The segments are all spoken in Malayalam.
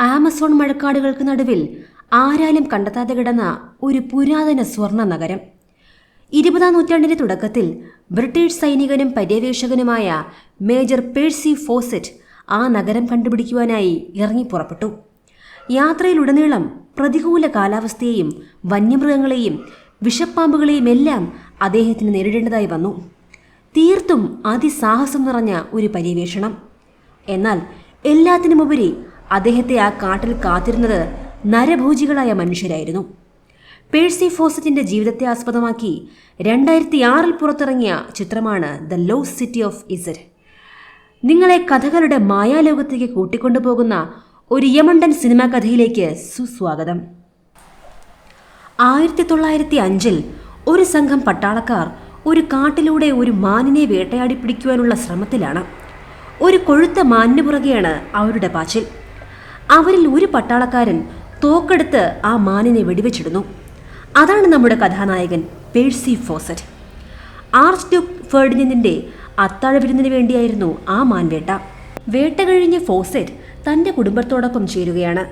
ആമസോൺ മഴക്കാടുകൾക്ക് നടുവിൽ ആരാലും കണ്ടെത്താതെ കിടന്ന ഒരു പുരാതന സ്വർണ്ണ നഗരം. 20-ാം നൂറ്റാണ്ടിന്റെ തുടക്കത്തിൽ ബ്രിട്ടീഷ് സൈനികനും പര്യവേഷകനുമായ മേജർ പേഴ്സി ഫോസറ്റ് ആ നഗരം കണ്ടുപിടിക്കുവാനായി ഇറങ്ങിപ്പുറപ്പെട്ടു. യാത്രയിലുടനീളം പ്രതികൂല കാലാവസ്ഥയെയും വന്യമൃഗങ്ങളെയും വിഷപ്പാമ്പുകളെയും എല്ലാം അദ്ദേഹത്തിന് നേരിടേണ്ടതായി വന്നു. തീർത്തും അതിസാഹസം നിറഞ്ഞ ഒരു പര്യവേഷണം. എന്നാൽ എല്ലാത്തിനുമുപരി അദ്ദേഹത്തെ ആ കാട്ടിൽ കാത്തിരുന്നത് നരഭോജികളായ മനുഷ്യരായിരുന്നു. പേഴ്സി ഫോസറ്റിന്റെ ജീവിതത്തെ ആസ്പദമാക്കി 2006 പുറത്തിറങ്ങിയ ചിത്രമാണ് the lost city of Z. നിങ്ങളെ കഥകളുടെ മായാലോകത്തേക്ക് കൂട്ടിക്കൊണ്ടുപോകുന്ന ഒരു യമണ്ടൻ സിനിമാ കഥയിലേക്ക് സുസ്വാഗതം. 1905 ഒരു സംഘം പട്ടാളക്കാർ ഒരു കാട്ടിലൂടെ ഒരു മാനിനെ വേട്ടയാടി പിടിക്കുവാനുള്ള ശ്രമത്തിലാണ്. ഒരു കൊഴുത്ത മാനിനു പുറകെയാണ് അവരുടെ പാച്ചിൽ. അവരിൽ ഒരു പട്ടാളക്കാരൻ തോക്കെടുത്ത് ആ മാനിനെ വെടിവെച്ചിടുന്നു. അതാണ് നമ്മുടെ കഥാനായകൻ പേഴ്സി ഫോസറ്റ്. ആർച്ച് ഡ്യൂക്ക് ഫെർഡിനൻഡിന്റെ അത്താഴ വിരുന്നിന് വേണ്ടിയായിരുന്നു ആ മാൻവേട്ട. വേട്ട കഴിഞ്ഞ് ഫോസറ്റ് തൻ്റെ കുടുംബത്തോടൊപ്പം ചേരുകയാണ്.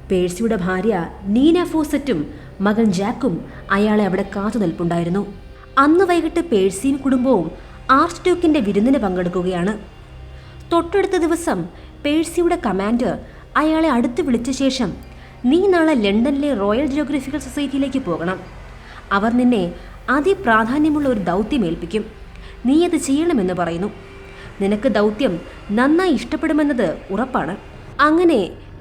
പേഴ്സിയുടെ ഭാര്യ നീന ഫോസറ്റും മകൻ ജാക്കും അയാളെ അവിടെ കാത്തു നിൽപ്പുണ്ടായിരുന്നു. അന്ന് വൈകിട്ട് പേഴ്സിയും കുടുംബവും ആർച്ച് ഡ്യൂക്കിന്റെ വിരുന്നിന് പങ്കെടുക്കുകയാണ്. തൊട്ടടുത്ത ദിവസം പേഴ്സിയുടെ കമാൻഡർ അയാളെ അടുത്ത് വിളിച്ച ശേഷം, നീ നാളെ ലണ്ടനിലെ റോയൽ ജിയോഗ്രഫിക്കൽ സൊസൈറ്റിയിലേക്ക് പോകണം. അവർ നിന്നെ അതിപ്രാധാന്യമുള്ള ഒരു ദൗത്യം ഏൽപ്പിക്കും. നീ അത് ചെയ്യണമെന്ന് പറയുന്നു. നിനക്ക് ദൗത്യം നന്നായി ഇഷ്ടപ്പെടുമെന്നത് ഉറപ്പാണ്. അങ്ങനെ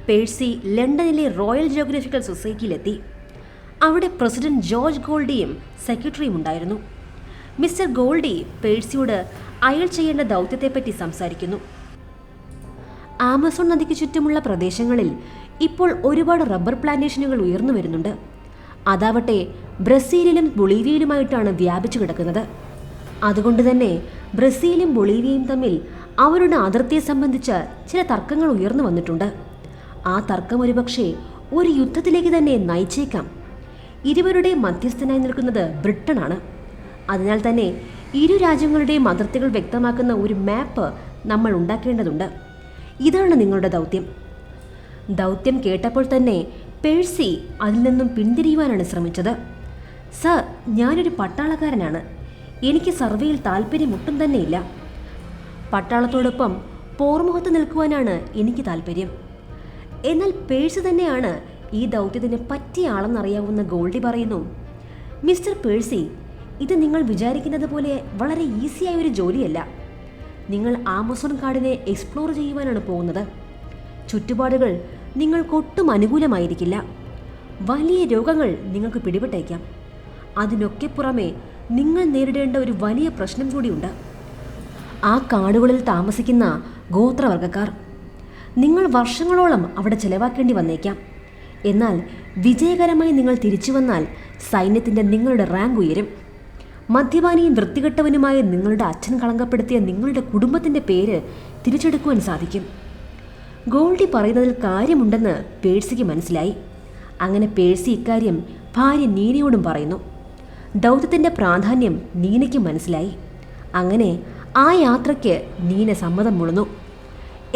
പേഴ്സി ലണ്ടനിലെ റോയൽ ജിയോഗ്രഫിക്കൽ സൊസൈറ്റിയിലെത്തി. അവിടെ പ്രസിഡന്റ് ജോർജ് ഗോൾഡിയും സെക്രട്ടറിയും ഉണ്ടായിരുന്നു. മിസ്റ്റർ ഗോൾഡി പേഴ്സിയോട് അയാൾ ചെയ്യേണ്ട ദൗത്യത്തെപ്പറ്റി സംസാരിക്കുന്നു. ആമസോൺ നദിക്ക് ചുറ്റുമുള്ള പ്രദേശങ്ങളിൽ ഇപ്പോൾ ഒരുപാട് റബ്ബർ പ്ലാന്റേഷനുകൾ ഉയർന്നു വരുന്നുണ്ട്. അതാവട്ടെ ബ്രസീലിലും ബൊളീവിയയിലുമായിട്ടാണ് വ്യാപിച്ചു കിടക്കുന്നത്. അതുകൊണ്ട് തന്നെ ബ്രസീലും ബൊളീവിയയും തമ്മിൽ അവരുടെ അതിർത്തിയെ സംബന്ധിച്ച ചില തർക്കങ്ങൾ ഉയർന്നു വന്നിട്ടുണ്ട്. ആ തർക്കം ഒരുപക്ഷെ ഒരു യുദ്ധത്തിലേക്ക് തന്നെ നയിച്ചേക്കാം. ഇരുവരുടെയും മധ്യസ്ഥനായി നിൽക്കുന്നത് ബ്രിട്ടനാണ്. അതിനാൽ തന്നെ ഇരു രാജ്യങ്ങളുടെയും അതിർത്തികൾ വ്യക്തമാക്കുന്ന ഒരു മാപ്പ് നമ്മൾ ഉണ്ടാക്കേണ്ടതുണ്ട്. ഇതാണ് നിങ്ങളുടെ ദൗത്യം. ദൗത്യം കേട്ടപ്പോൾ തന്നെ പേഴ്സി അതിൽ നിന്നും പിന്തിരിയുവാനാണ് ശ്രമിച്ചത്. സർ, ഞാനൊരു പട്ടാളക്കാരനാണ്. എനിക്ക് സർവേയിൽ താല്പര്യമൊട്ടും തന്നെയില്ല. പട്ടാളത്തോടൊപ്പം പോർമുഖത്ത് നിൽക്കുവാനാണ് എനിക്ക് താല്പര്യം. എന്നാൽ പേഴ്സി തന്നെയാണ് ഈ ദൗത്യത്തിന് പറ്റിയ ആളെന്നറിയാവുന്ന ഗോൾഡി പറയുന്നു. മിസ്റ്റർ പേഴ്സി, ഇത് നിങ്ങൾ വിചാരിക്കുന്നത് പോലെ വളരെ ഈസിയായ ഒരു ജോലിയല്ല. നിങ്ങൾ ആമസോൺ കാടിനെ എക്സ്പ്ലോർ ചെയ്യുവാനാണ് പോകുന്നത്. ചുറ്റുപാടുകൾ നിങ്ങൾക്കൊട്ടും അനുകൂലമായിരിക്കില്ല. വലിയ രോഗങ്ങൾ നിങ്ങൾക്ക് പിടിപെട്ടേക്കാം. അതിനൊക്കെ പുറമെ നിങ്ങൾ നേരിടേണ്ട ഒരു വലിയ പ്രശ്നം കൂടിയുണ്ട്. ആ കാടുകളിൽ താമസിക്കുന്ന ഗോത്രവർഗക്കാർ. നിങ്ങൾ വർഷങ്ങളോളം അവിടെ ചെലവാക്കേണ്ടി വന്നേക്കാം. എന്നാൽ വിജയകരമായി നിങ്ങൾ തിരിച്ചു വന്നാൽ സൈന്യത്തിൻ്റെ നിങ്ങളുടെ റാങ്ക് ഉയരും. മദ്യപാനിയും വൃത്തികെട്ടവനുമായ നിങ്ങളുടെ അച്ഛൻ കളങ്കപ്പെടുത്തിയ നിങ്ങളുടെ കുടുംബത്തിൻ്റെ പേര് തിരിച്ചെടുക്കുവാൻ സാധിക്കും. ഗോൾഡി പറയുന്നതിൽ കാര്യമുണ്ടെന്ന് പേഴ്സിക്ക് മനസ്സിലായി. അങ്ങനെ പേഴ്സി ഇക്കാര്യം ഭാര്യ നീനയോടും പറയുന്നു. ദൗത്യത്തിൻ്റെ പ്രാധാന്യം നീനയ്ക്ക് മനസ്സിലായി. അങ്ങനെ ആ യാത്രയ്ക്ക് നീന സമ്മതം മുളന്നു.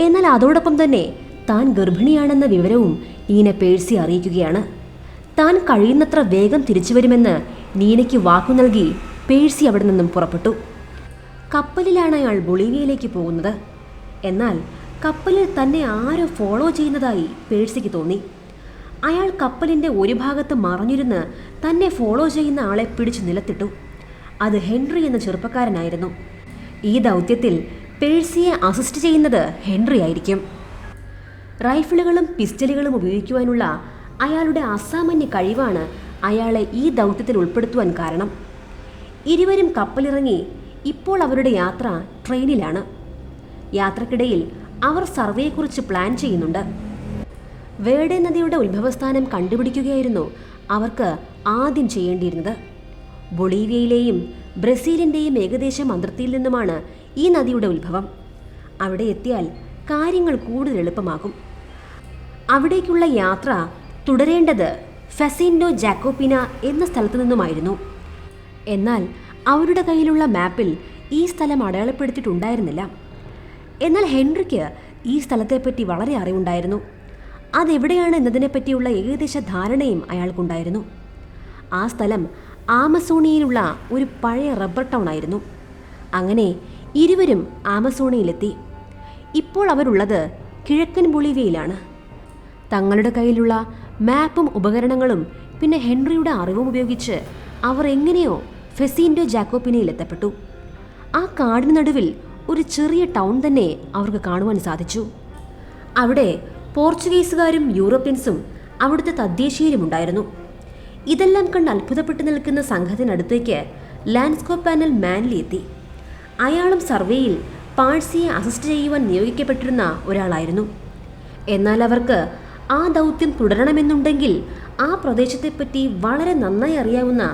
എന്നാൽ അതോടൊപ്പം തന്നെ താൻ ഗർഭിണിയാണെന്ന വിവരവും നീന പേഴ്സി അറിയിക്കുകയാണ്. താൻ കഴിയുന്നത്ര വേഗം തിരിച്ചു വരുമെന്ന് നീനയ്ക്ക് വാക്കു നൽകി പേഴ്സി അവിടെ നിന്നും പുറപ്പെട്ടു. കപ്പലിലാണ് അയാൾ ബൊളീവിയയിലേക്ക് പോകുന്നത്. എന്നാൽ കപ്പലിൽ തന്നെ ആരോ ഫോളോ ചെയ്യുന്നതായി പേഴ്സിക്ക് തോന്നി. അയാൾ കപ്പലിൻ്റെ ഒരു ഭാഗത്ത് മറഞ്ഞിരുന്ന് തന്നെ ഫോളോ ചെയ്യുന്ന ആളെ പിടിച്ച് നിലത്തിട്ടു. അത് ഹെൻറി എന്ന ചെറുപ്പക്കാരനായിരുന്നു. ഈ ദൗത്യത്തിൽ പേഴ്സിയെ അസിസ്റ്റ് ചെയ്യുന്നത് ഹെൻറി ആയിരിക്കും. റൈഫിളുകളും പിസ്റ്റലുകളും ഉപയോഗിക്കുവാനുള്ള അയാളുടെ അസാമാന്യ കഴിവാണ് അയാളെ ഈ ദൗത്യത്തിൽ ഉൾപ്പെടുത്തുവാൻ കാരണം. ഇരുവരും കപ്പലിറങ്ങി ഇപ്പോൾ അവരുടെ യാത്ര ട്രെയിനിലാണ്. യാത്രക്കിടയിൽ അവർ സർവേയെക്കുറിച്ച് പ്ലാൻ ചെയ്യുന്നുണ്ട്. വേഡെ നദിയുടെ ഉത്ഭവസ്ഥാനം കണ്ടുപിടിക്കുകയായിരുന്നു അവർക്ക് ആദ്യം ചെയ്യേണ്ടിയിരുന്നത്. ബൊളീവിയയിലെയും ബ്രസീലിൻ്റെയും ഏകദേശം അതിർത്തിയിൽ നിന്നുമാണ് ഈ നദിയുടെ ഉത്ഭവം. അവിടെ എത്തിയാൽ കാര്യങ്ങൾ കൂടുതൽ എളുപ്പമാകും. അവിടേക്കുള്ള യാത്ര തുടരേണ്ടത് ഫെസിൻഡോ ജാക്കോപ്പിന എന്ന സ്ഥലത്തു നിന്നുമായിരുന്നു. എന്നാൽ അവരുടെ കയ്യിലുള്ള മാപ്പിൽ ഈ സ്ഥലം അടയാളപ്പെടുത്തിയിട്ടുണ്ടായിരുന്നില്ല. എന്നാൽ ഹെൻറിക്ക് ഈ സ്ഥലത്തെപ്പറ്റി വളരെ അറിവുണ്ടായിരുന്നു. അതെവിടെയാണ് എന്നതിനെപ്പറ്റിയുള്ള ഏകദേശ ധാരണയും അയാൾക്കുണ്ടായിരുന്നു. ആ സ്ഥലം ആമസോണിയയിലുള്ള ഒരു പഴയ റബ്ബർ ടൗൺ ആയിരുന്നു. അങ്ങനെ ഇരുവരും ആമസോണിയയിലെത്തി. ഇപ്പോൾ അവരുള്ളത് കിഴക്കൻ ബൊളീവിയയിലാണ്. തങ്ങളുടെ കയ്യിലുള്ള മാപ്പും ഉപകരണങ്ങളും പിന്നെ ഹെൻറിയുടെ അറിവും ഉപയോഗിച്ച് അവർ എങ്ങനെയോ ഫെസിൻഡോ ജാക്കോപ്പിനയിൽ എത്തപ്പെട്ടു. ആ കാടിന് നടുവിൽ ഒരു ചെറിയ ടൗൺ തന്നെ അവർക്ക് കാണുവാൻ സാധിച്ചു. അവിടെ പോർച്ചുഗീസുകാരും യൂറോപ്യൻസും അവിടുത്തെ തദ്ദേശീയരും ഉണ്ടായിരുന്നു. ഇതെല്ലാം കണ്ട് അത്ഭുതപ്പെട്ടു നിൽക്കുന്ന സംഘത്തിനടുത്തേക്ക് ലാൻഡ്സ്കേപ്പ് മാൻലി എത്തി. അയാളും സർവേയിൽ പാഴ്സിയെ അസിസ്റ്റ് ചെയ്യുവാൻ നിയോഗിക്കപ്പെട്ടിരുന്ന ഒരാളായിരുന്നു. എന്നാൽ അവർക്ക് ആ ദൗത്യം തുടരണമെന്നുണ്ടെങ്കിൽ ആ പ്രദേശത്തെപ്പറ്റി വളരെ നന്നായി അറിയാവുന്ന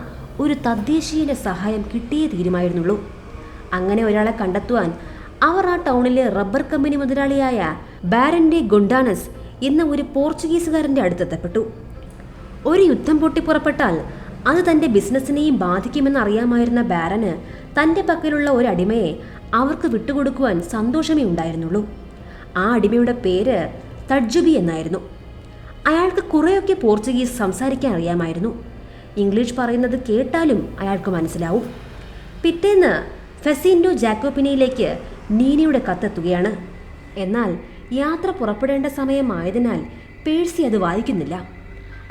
ഒരു തദ്ദേശീയന്റെ സഹായം കിട്ടിയേ തീരുമായിരുന്നുള്ളൂ. അങ്ങനെ ഒരാളെ കണ്ടെത്തുവാൻ അവർ ആ ടൗണിലെ റബ്ബർ കമ്പനി മുതലാളിയായ ബാരൻ ഡെ ഗൊണ്ടാനസ് എന്ന ഒരു പോർച്ചുഗീസുകാരൻ്റെ അടുത്തെത്തപ്പെട്ടു. ഒരു യുദ്ധം പൊട്ടിപ്പുറപ്പെട്ടാൽ അത് തൻ്റെ ബിസിനസ്സിനെയും ബാധിക്കുമെന്ന് അറിയാമായിരുന്ന ബാരന് തൻ്റെ പക്കലുള്ള ഒരു അടിമയെ അവർക്ക് വിട്ടുകൊടുക്കുവാൻ സന്തോഷമേ ഉണ്ടായിരുന്നുള്ളൂ. ആ അടിമയുടെ പേര് തഡ്ജുബി എന്നായിരുന്നു. അയാൾക്ക് കുറേയൊക്കെ പോർച്ചുഗീസ് സംസാരിക്കാൻ അറിയാമായിരുന്നു. ഇംഗ്ലീഷ് പറയുന്നത് കേട്ടാലും അയാൾക്ക് മനസ്സിലാവും. പിറ്റേന്ന് ഫെസിൻഡോ ജാക്കോപ്പിനയിലേക്ക് നീനയുടെ കത്തെത്തുകയാണ്. എന്നാൽ യാത്ര പുറപ്പെടേണ്ട സമയമായതിനാൽ പേഴ്സി അത് വായിക്കുന്നില്ല.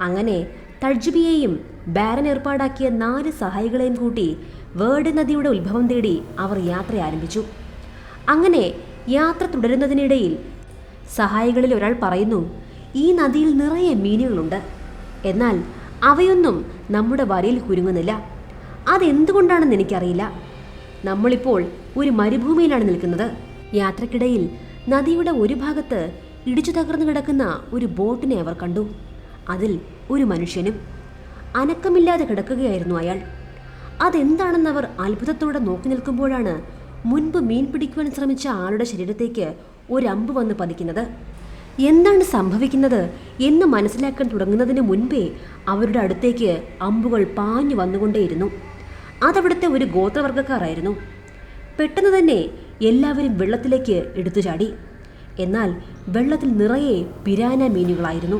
അങ്ങനെ തഡ്ജുബിയെയും ബാരൻ ഏർപ്പാടാക്കിയ 4 സഹായികളെയും കൂട്ടി വേർഡ് നദിയുടെ ഉത്ഭവം തേടി അവർ യാത്ര ആരംഭിച്ചു. അങ്ങനെ യാത്ര തുടരുന്നതിനിടയിൽ സഹായികളിൽ ഒരാൾ പറയുന്നു, ഈ നദിയിൽ നിറയെ മീനുകളുണ്ട്. എന്നാൽ അവയൊന്നും നമ്മുടെ വരയിൽ കുരുങ്ങുന്നില്ല. അതെന്തുകൊണ്ടാണെന്ന് എനിക്കറിയില്ല. നമ്മളിപ്പോൾ ഒരു മരുഭൂമിയിലാണ് നിൽക്കുന്നത്. യാത്രക്കിടയിൽ നദിയുടെ ഒരു ഭാഗത്ത് ഇടിച്ചു തകർന്നു കിടക്കുന്ന ഒരു ബോട്ടിനെ അവർ കണ്ടു. അതിൽ ഒരു മനുഷ്യനും. അനക്കമില്ലാതെ കിടക്കുകയായിരുന്നു അയാൾ. അതെന്താണെന്നവർ അത്ഭുതത്തോടെ നോക്കി നിൽക്കുമ്പോഴാണ് മുൻപ് മീൻ പിടിക്കുവാൻ ശ്രമിച്ച ആളുടെ ശരീരത്തേക്ക് ഒരമ്പ് വന്ന് പതിക്കുന്നത്. എന്താണ് സംഭവിക്കുന്നത് എന്ന് മനസ്സിലാക്കാൻ തുടങ്ങുന്നതിന് മുൻപേ അവരുടെ അടുത്തേക്ക് അമ്പുകൾ പാഞ്ഞു വന്നുകൊണ്ടേയിരുന്നു. അതവിടുത്തെ ഒരു ഗോത്രവർഗ്ഗക്കാരായിരുന്നു. പെട്ടെന്ന് തന്നെ എല്ലാവരും വെള്ളത്തിലേക്ക് എടുത്തു ചാടി. എന്നാൽ വെള്ളത്തിൽ നിറയെ പിരാന മീനുകളായിരുന്നു.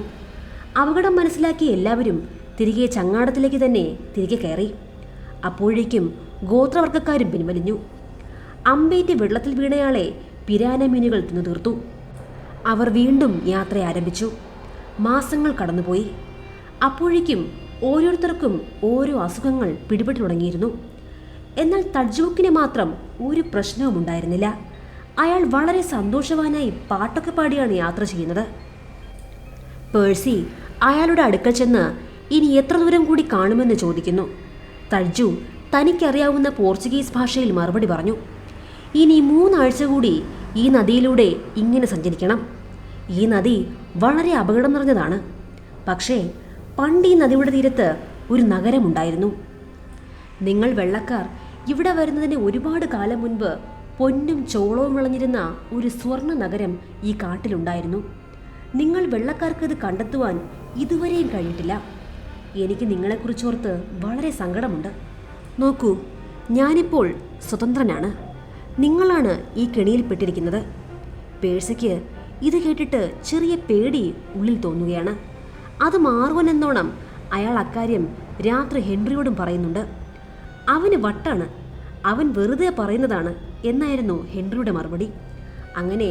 അപകടം മനസ്സിലാക്കിയ എല്ലാവരും തിരികെ ചങ്ങാടത്തിലേക്ക് തന്നെ തിരികെ കയറി. അപ്പോഴേക്കും ഗോത്രവർഗ്ഗക്കാരും പിൻവലിഞ്ഞു. അമ്പേറ്റ് വെള്ളത്തിൽ വീണയാളെ പിരാന മീനുകൾ തിന്നു തീർത്തു. അവർ വീണ്ടും യാത്ര ആരംഭിച്ചു. മാസങ്ങൾ കടന്നുപോയി. അപ്പോഴേക്കും ഓരോരുത്തർക്കും ഓരോ അസുഖങ്ങൾ പിടിപെട്ടു തുടങ്ങിയിരുന്നു. എന്നാൽ തഡ്ജൂക്കിന് മാത്രം ഒരു പ്രശ്നവും ഉണ്ടായിരുന്നില്ല. അയാൾ വളരെ സന്തോഷവാനായി പാട്ടൊക്കെ പാടിയാണ് യാത്ര ചെയ്യുന്നത്. പേഴ്സി അയാളുടെ അടുക്കൽ ചെന്ന് ഇനി എത്ര ദൂരം കൂടി കാണുമെന്ന് ചോദിക്കുന്നു. തഡ്ജു തനിക്കറിയാവുന്ന പോർച്ചുഗീസ് ഭാഷയിൽ മറുപടി പറഞ്ഞു. ഇനി 3 ആഴ്ച കൂടി ഈ നദിയിലൂടെ ഇങ്ങനെ സഞ്ചരിക്കണം. ഈ നദി വളരെ അപകടം നിറഞ്ഞതാണ്. പക്ഷേ പണ്ട് ഈ നദിയുടെ തീരത്ത് ഒരു നഗരമുണ്ടായിരുന്നു. നിങ്ങൾ വെള്ളക്കാർ ഇവിടെ വരുന്നതിന് ഒരുപാട് കാലം മുൻപ് പൊന്നും ചോളവും വിളഞ്ഞിരുന്ന ഒരു സ്വർണ്ണ നഗരം ഈ കാട്ടിലുണ്ടായിരുന്നു. നിങ്ങൾ വെള്ളക്കാർക്ക് ഇത് കണ്ടെത്തുവാൻ ഇതുവരെയും കഴിഞ്ഞിട്ടില്ല. എനിക്ക് നിങ്ങളെക്കുറിച്ചോർത്ത് വളരെ സങ്കടമുണ്ട്. നോക്കൂ, ഞാനിപ്പോൾ സ്വതന്ത്രനാണ്. നിങ്ങളാണ് ഈ കെണിയിൽപ്പെട്ടിരിക്കുന്നത്. പേഴ്സിക്ക് ഇത് കേട്ടിട്ട് ചെറിയ പേടി ഉള്ളിൽ തോന്നുകയാണ്. അത് മാറുവനെന്നോണം അയാൾ അക്കാര്യം രാത്രി ഹെൻറിയോടും പറയുന്നുണ്ട്. അവന് വട്ടാണ്, അവൻ വെറുതെ പറയുന്നതാണ് എന്നായിരുന്നു ഹെൻറിയുടെ മറുപടി. അങ്ങനെ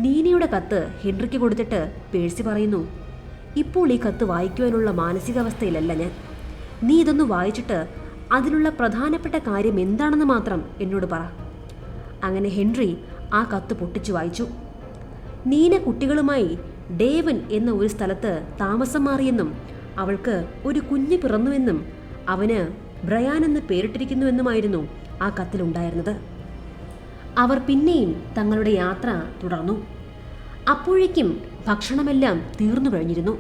നീനയുടെ കത്ത് ഹെൻറിക്ക് കൊടുത്തിട്ട് പേഴ്സി പറയുന്നു, ഇപ്പോൾ ഈ കത്ത് വായിക്കുവാനുള്ള മാനസികാവസ്ഥയിലല്ല ഞാൻ. നീ ഇതൊന്ന് വായിച്ചിട്ട് അതിലുള്ള പ്രധാനപ്പെട്ട കാര്യം എന്താണെന്ന് മാത്രം എന്നോട് പറ. അങ്ങനെ ഹെൻറി ആ കത്ത് പൊട്ടിച്ചു വായിച്ചു. നീന കുട്ടികളുമായി ഡേവൻ എന്ന ഒരു സ്ഥലത്ത് താമസം മാറിയെന്നും അവൾക്ക് ഒരു കുഞ്ഞ് പിറന്നുവെന്നും അവന് ബ്രയാൻ എന്ന് പേരിട്ടിരിക്കുന്നുവെന്നുമായിരുന്നു ആ കത്തിലുണ്ടായിരുന്നത്. അവർ പിന്നെയും തങ്ങളുടെ യാത്ര തുടർന്നു. അപ്പോഴേക്കും ഭക്ഷണമെല്ലാം തീർന്നു കഴിഞ്ഞിരുന്നു.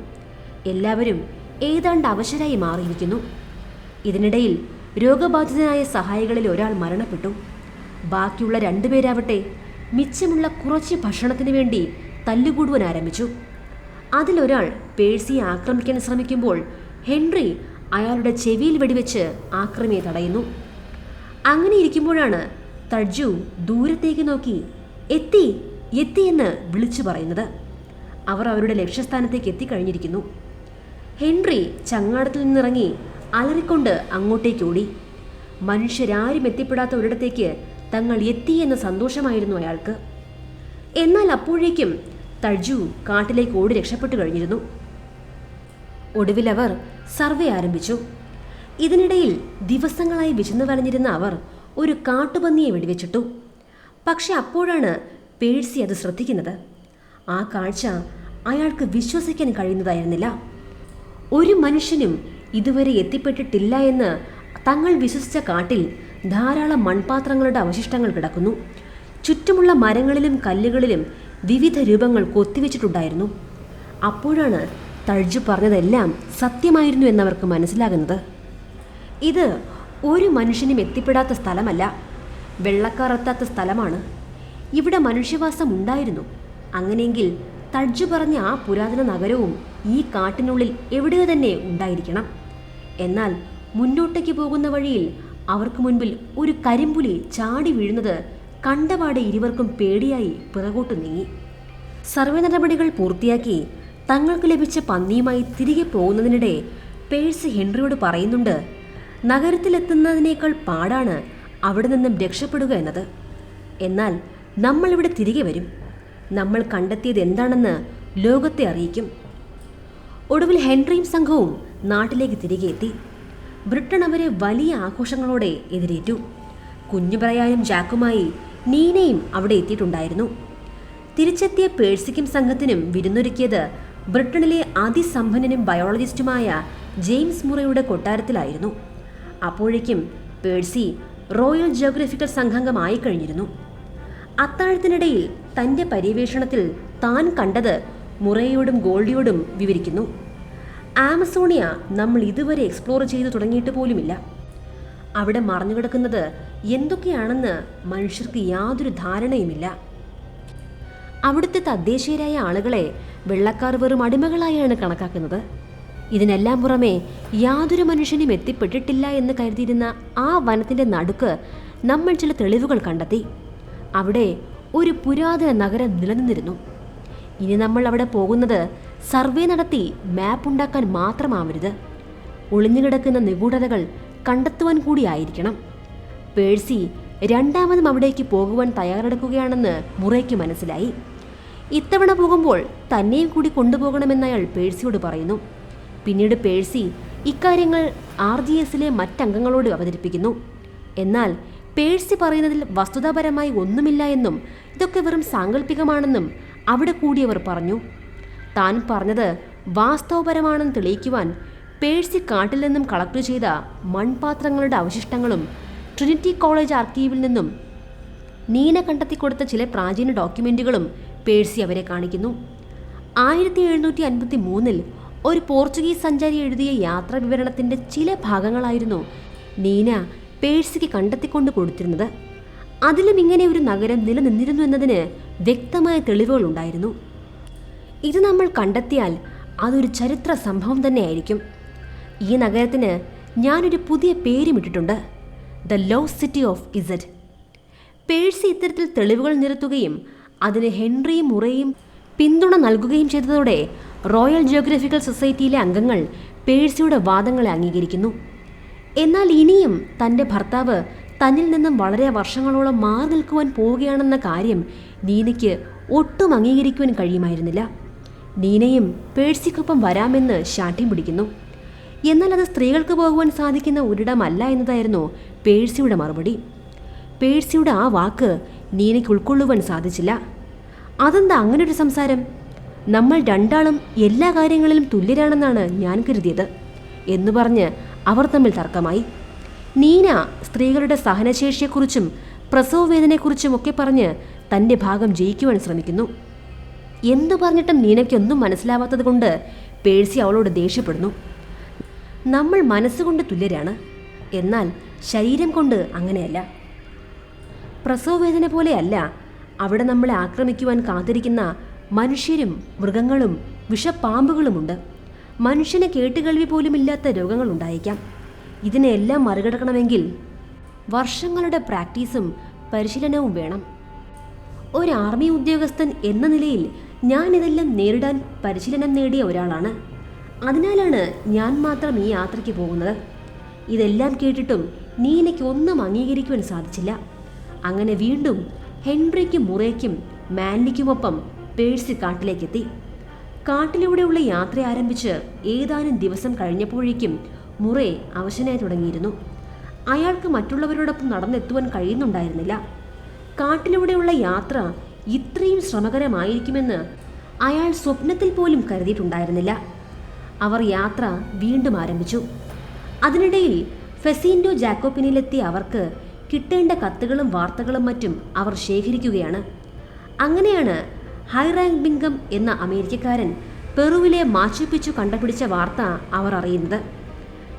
എല്ലാവരും ഏതാണ്ട് അവശരായി മാറിയിരിക്കുന്നു. ഇതിനിടയിൽ രോഗബാധിതനായ സഹായികളിൽ ഒരാൾ മരണപ്പെട്ടു. ബാക്കിയുള്ള 2 പേരാവട്ടെ മിച്ചമുള്ള കുറച്ച് ഭക്ഷണത്തിന് വേണ്ടി തല്ലുകൂടുവാൻ ആരംഭിച്ചു. അതിലൊരാൾ പേഴ്സിയെ ആക്രമിക്കാൻ ശ്രമിക്കുമ്പോൾ ഹെൻറി അയാളുടെ ചെവിയിൽ വെടിവെച്ച് ആക്രമിയെ തടയുന്നു. അങ്ങനെ ഇരിക്കുമ്പോഴാണ് തഡ്ജു ദൂരത്തേക്ക് നോക്കി എത്തി എത്തി എന്ന് വിളിച്ചു പറയുന്നത്. അവർ അവരുടെ ലക്ഷ്യസ്ഥാനത്തേക്ക് എത്തിക്കഴിഞ്ഞിരിക്കുന്നു. ഹെൻറി ചങ്ങാടത്തിൽ നിന്നിറങ്ങി അലറിക്കൊണ്ട് അങ്ങോട്ടേക്ക് ഓടി. മനുഷ്യരാരും എത്തിപ്പെടാത്ത ഒരിടത്തേക്ക് തങ്ങൾ എത്തി എന്ന സന്തോഷമായിരുന്നു അയാൾക്ക്. എന്നാൽ അപ്പോഴേക്കും തഡ്ജു കാട്ടിലേക്ക് ഓടി രക്ഷപ്പെട്ടു കഴിഞ്ഞിരുന്നു. ഒടുവിൽ അവർ സർവേ ആരംഭിച്ചു. ഇതിനിടയിൽ ദിവസങ്ങളായി വിശന്നു വലഞ്ഞിരുന്ന അവർ ഒരു കാട്ടുപന്നിയെ വെടിവെച്ചിട്ടു. പക്ഷെ അപ്പോഴാണ് പേഴ്സി അത് ശ്രദ്ധിക്കുന്നത്. ആ കാഴ്ച അയാൾക്ക് വിശ്വസിക്കാൻ കഴിയുന്നതായിരുന്നില്ല. ഒരു മനുഷ്യനും ഇതുവരെ എത്തിപ്പെട്ടിട്ടില്ല എന്ന് തങ്ങൾ വിശ്വസിച്ച കാട്ടിൽ ധാരാളം മൺപാത്രങ്ങളുടെ അവശിഷ്ടങ്ങൾ കിടക്കുന്നു. ചുറ്റുമുള്ള മരങ്ങളിലും കല്ലുകളിലും വിവിധ രൂപങ്ങൾ കൊത്തിവെച്ചിട്ടുണ്ടായിരുന്നു. അപ്പോഴാണ് തഡ്ജു പറഞ്ഞതെല്ലാം സത്യമായിരുന്നു എന്നവർക്ക് മനസ്സിലാകുന്നത്. ഇത് ഒരു മനുഷ്യനും എത്തിപ്പെടാത്ത സ്ഥലമല്ല, വെള്ളക്കാർ എത്താത്ത സ്ഥലമാണ്. ഇവിടെ മനുഷ്യവാസം ഉണ്ടായിരുന്നു. അങ്ങനെയെങ്കിൽ തഡ്ജു പറഞ്ഞ ആ പുരാതന നഗരവും ഈ കാട്ടിനുള്ളിൽ എവിടെയോ തന്നെ ഉണ്ടായിരിക്കണം. എന്നാൽ മുന്നോട്ടേക്ക് പോകുന്ന വഴിയിൽ അവർക്ക് മുൻപിൽ ഒരു കരിമ്പുലി ചാടി വീഴുന്നത് കണ്ടപാടെ ഇരുവർക്കും പേടിയായി പിറകോട്ട് നീങ്ങി. സർവേ നടപടികൾ പൂർത്തിയാക്കി തങ്ങൾക്ക് ലഭിച്ച പന്നിയുമായി തിരികെ പോകുന്നതിനിടെ പേഴ്സി ഹെൻറിയോട് പറയുന്നുണ്ട്, നഗരത്തിലെത്തുന്നതിനേക്കാൾ പാടാണ് അവിടെ നിന്നും രക്ഷപ്പെടുക എന്നത്. എന്നാൽ നമ്മളിവിടെ തിരികെ വരും. നമ്മൾ കണ്ടെത്തിയത് എന്താണെന്ന് ലോകത്തെ അറിയിക്കും. ഒടുവിൽ ഹെൻറിയും സംഘവും നാട്ടിലേക്ക് തിരികെ എത്തി. ബ്രിട്ടൻ അവരെ വലിയ ആഘോഷങ്ങളോടെ എതിരേറ്റു. കുഞ്ഞു ബ്രയാനും ജാക്കുമായി നീനയും അവിടെ എത്തിയിട്ടുണ്ടായിരുന്നു. തിരിച്ചെത്തിയ പേഴ്സിക്കും സംഘത്തിനും വിരുന്നൊരുക്കിയത് ബ്രിട്ടനിലെ അതിസമ്പന്നനും ബയോളജിസ്റ്റുമായ ജെയിംസ് മുറയുടെ കൊട്ടാരത്തിലായിരുന്നു. അപ്പോഴേക്കും പേഴ്സി റോയൽ ജിയോഗ്രഫിക്കൽ സംഘാംഗമായി കഴിഞ്ഞിരുന്നു. അത്താഴത്തിനിടയിൽ തൻ്റെ പര്യവേഷണത്തിൽ താൻ കണ്ടത് മുറയോടും ഗോൾഡിയോടും വിവരിക്കുന്നു. ആമസോണിയ നമ്മൾ ഇതുവരെ എക്സ്പ്ലോർ ചെയ്തു തുടങ്ങിയിട്ട് പോലുമില്ല. അവിടെ മറഞ്ഞുകിടക്കുന്നത് എന്തൊക്കെയാണെന്ന് മനുഷ്യർക്ക് യാതൊരു ധാരണയുമില്ല. അവിടുത്തെ തദ്ദേശീയരായ ആളുകളെ വെള്ളക്കാർ വെറും അടിമകളായാണ് കണക്കാക്കുന്നത്. ഇതിനെല്ലാം പുറമെ യാതൊരു മനുഷ്യനും എത്തിപ്പെട്ടിട്ടില്ല എന്ന് കരുതിയിരുന്ന ആ വനത്തിൻ്റെ നടുക്ക് നമ്മൾ ചില തെളിവുകൾ കണ്ടെത്തി. അവിടെ ഒരു പുരാതന നഗരം നിലനിന്നിരുന്നു. ഇനി നമ്മൾ അവിടെ പോകുന്നത് സർവേ നടത്തി മാപ്പ് ഉണ്ടാക്കാൻ മാത്രമാവരുത്, ഒളിഞ്ഞുകിടക്കുന്ന നിഗൂഢതകൾ കണ്ടെത്തുവാൻ കൂടിയായിരിക്കണം. പേഴ്സി രണ്ടാമതും അവിടേക്ക് പോകുവാൻ തയ്യാറെടുക്കുകയാണെന്ന് മുറയ്ക്ക് മനസ്സിലായി. ഇത്തവണ പോകുമ്പോൾ തന്നെയും കൂടി കൊണ്ടുപോകണമെന്ന് അയാൾ പേഴ്സിയോട് പറയുന്നു. പിന്നീട് പേഴ്സി ഇക്കാര്യങ്ങൾ RGSലെ മറ്റംഗങ്ങളോട് അവതരിപ്പിക്കുന്നു. എന്നാൽ പേഴ്സി പറയുന്നതിൽ വസ്തുതാപരമായി ഒന്നുമില്ല എന്നും ഇതൊക്കെ വെറും സാങ്കല്പികമാണെന്നും അവിടെ കൂടിയവർ പറഞ്ഞു. താൻ പറഞ്ഞത് വാസ്തവപരമാണെന്ന് തെളിയിക്കുവാൻ പേഴ്സി കാട്ടിൽ നിന്നും കളക്ട് ചെയ്ത മൺപാത്രങ്ങളുടെ അവശിഷ്ടങ്ങളും ട്രിനിറ്റി കോളേജ് ആർക്കീവിൽ നിന്നും നീന കണ്ടെത്തിക്കൊടുത്ത ചില പ്രാചീന ഡോക്യുമെൻറ്റുകളും പേഴ്സി അവരെ കാണിക്കുന്നു. 1753 ഒരു പോർച്ചുഗീസ് സഞ്ചാരി എഴുതിയ യാത്രാ വിവരണത്തിൻ്റെ ചില ഭാഗങ്ങളായിരുന്നു നീന പേഴ്സിക്ക് കണ്ടെത്തിക്കൊണ്ട് കൊടുത്തിരുന്നത്. അതിലും ഇങ്ങനെ ഒരു നഗരം നിലനിന്നിരുന്നു എന്നതിന് വ്യക്തമായ തെളിവുകളുണ്ടായിരുന്നു. ഇത് നമ്മൾ കണ്ടെത്തിയാൽ അതൊരു ചരിത്ര സംഭവം തന്നെയായിരിക്കും. ഈ നഗരത്തിന് ഞാനൊരു പുതിയ പേരുമിട്ടിട്ടുണ്ട്, the lost city of Z. Percy ഇത്തരത്തിൽ തെളിവുകൾ നിരത്തുകയും അതിന് ഹെൻറിയും മുറയും പിന്തുണ നൽകുകയും ചെയ്തതോടെ റോയൽ ജിയോഗ്രഫിക്കൽ സൊസൈറ്റിയിലെ അംഗങ്ങൾ പേഴ്സിയുടെ വാദങ്ങളെ അംഗീകരിക്കുന്നു. എന്നാൽ ഇനിയും തൻ്റെ ഭർത്താവ് തന്നിൽ നിന്നും വളരെ വർഷങ്ങളോളം മാറി നിൽക്കുവാൻ പോവുകയാണെന്ന കാര്യം നീനയ്ക്ക് ഒട്ടും അംഗീകരിക്കുവാൻ കഴിയുമായിരുന്നില്ല. നീനയും പേഴ്സിക്കൊപ്പം വരാമെന്ന് ശാഠ്യം പിടിക്കുന്നു. എന്നാൽ അത് സ്ത്രീകൾക്ക് പോകുവാൻ സാധിക്കുന്ന ഒരിടമല്ല എന്നതായിരുന്നു പേഴ്സിയുടെ മറുപടി. പേഴ്സിയുടെ ആ വാക്ക് നീനയ്ക്ക് ഉൾക്കൊള്ളുവാൻ സാധിച്ചില്ല. അതെന്താ അങ്ങനൊരു സംസാരം? നമ്മൾ രണ്ടാളും എല്ലാ കാര്യങ്ങളിലും തുല്യരാണെന്നാണ് ഞാൻ കരുതിയത് എന്നു പറഞ്ഞ് അവർ തമ്മിൽ തർക്കമായി. നീന സ്ത്രീകളുടെ സഹനശേഷിയെക്കുറിച്ചും പ്രസവവേദനയെക്കുറിച്ചും ഒക്കെ പറഞ്ഞ് തൻ്റെ ഭാഗം ജയിക്കുവാൻ ശ്രമിക്കുന്നു. എന്തു പറഞ്ഞിട്ടും നീനയ്ക്കൊന്നും മനസ്സിലാവാത്തത് കൊണ്ട് പേഴ്സി അവളോട് ദേഷ്യപ്പെടുന്നു. നമ്മൾ മനസ്സുകൊണ്ട് തുല്യരാണ്, എന്നാൽ ശരീരം കൊണ്ട് അങ്ങനെയല്ല. പ്രസവവേദന പോലെയല്ല അവിടെ നമ്മളെ ആക്രമിക്കുവാൻ കാത്തിരിക്കുന്ന മനുഷ്യരും മൃഗങ്ങളും വിഷപ്പാമ്പുകളുമുണ്ട്. മനുഷ്യന് കേട്ടുകേൾവി പോലുമില്ലാത്ത രോഗങ്ങളുണ്ടായേക്കാം. ഇതിനെല്ലാം മറികടക്കണമെങ്കിൽ വർഷങ്ങളുടെ പ്രാക്ടീസും പരിശീലനവും വേണം. ഒരു ആർമി ഉദ്യോഗസ്ഥൻ എന്ന നിലയിൽ ഞാനിതെല്ലാം നേരിടാൻ പരിശീലനം നേടിയ ഒരാളാണ്. അതിനാലാണ് ഞാൻ മാത്രം ഈ യാത്രയ്ക്ക് പോകുന്നത്. ഇതെല്ലാം കേട്ടിട്ടും നീ എനിക്ക് ഒന്നും അംഗീകരിക്കുവാൻ സാധിച്ചില്ല. അങ്ങനെ വീണ്ടും ഹെൻറിക്കും മുറയ്ക്കും മാൻലിക്കുമൊപ്പം പേഴ്സി കാട്ടിലേക്കെത്തി. കാട്ടിലൂടെയുള്ള യാത്ര ആരംഭിച്ച് ഏതാനും ദിവസം കഴിഞ്ഞപ്പോഴേക്കും മുറേ അവശനായി തുടങ്ങിയിരുന്നു. അയാൾക്ക് മറ്റുള്ളവരോടൊപ്പം നടന്നെത്തുവാൻ കഴിയുന്നുണ്ടായിരുന്നില്ല. കാട്ടിലൂടെയുള്ള യാത്ര ഇത്രയും ശ്രമകരമായിരിക്കുമെന്ന് അയാൾ സ്വപ്നത്തിൽ പോലും കരുതിയിട്ടുണ്ടായിരുന്നില്ല. അവർ യാത്ര വീണ്ടും ആരംഭിച്ചു. അതിനിടയിൽ ഫെസിൻഡോ ജാക്കോബിനിലെത്തിയ അവർക്ക് കിട്ടേണ്ട കത്തുകളും വാർത്തകളും മറ്റും അവർ ശേഖരിക്കുകയാണ്. അങ്ങനെയാണ് ഹൈറാങ്ക് ബിംഗം എന്ന അമേരിക്കക്കാരൻ പെറുവിലെ മാച്ചു പിച്ചു കണ്ടുപിടിച്ച വാർത്ത അവർ അറിയുന്നത്.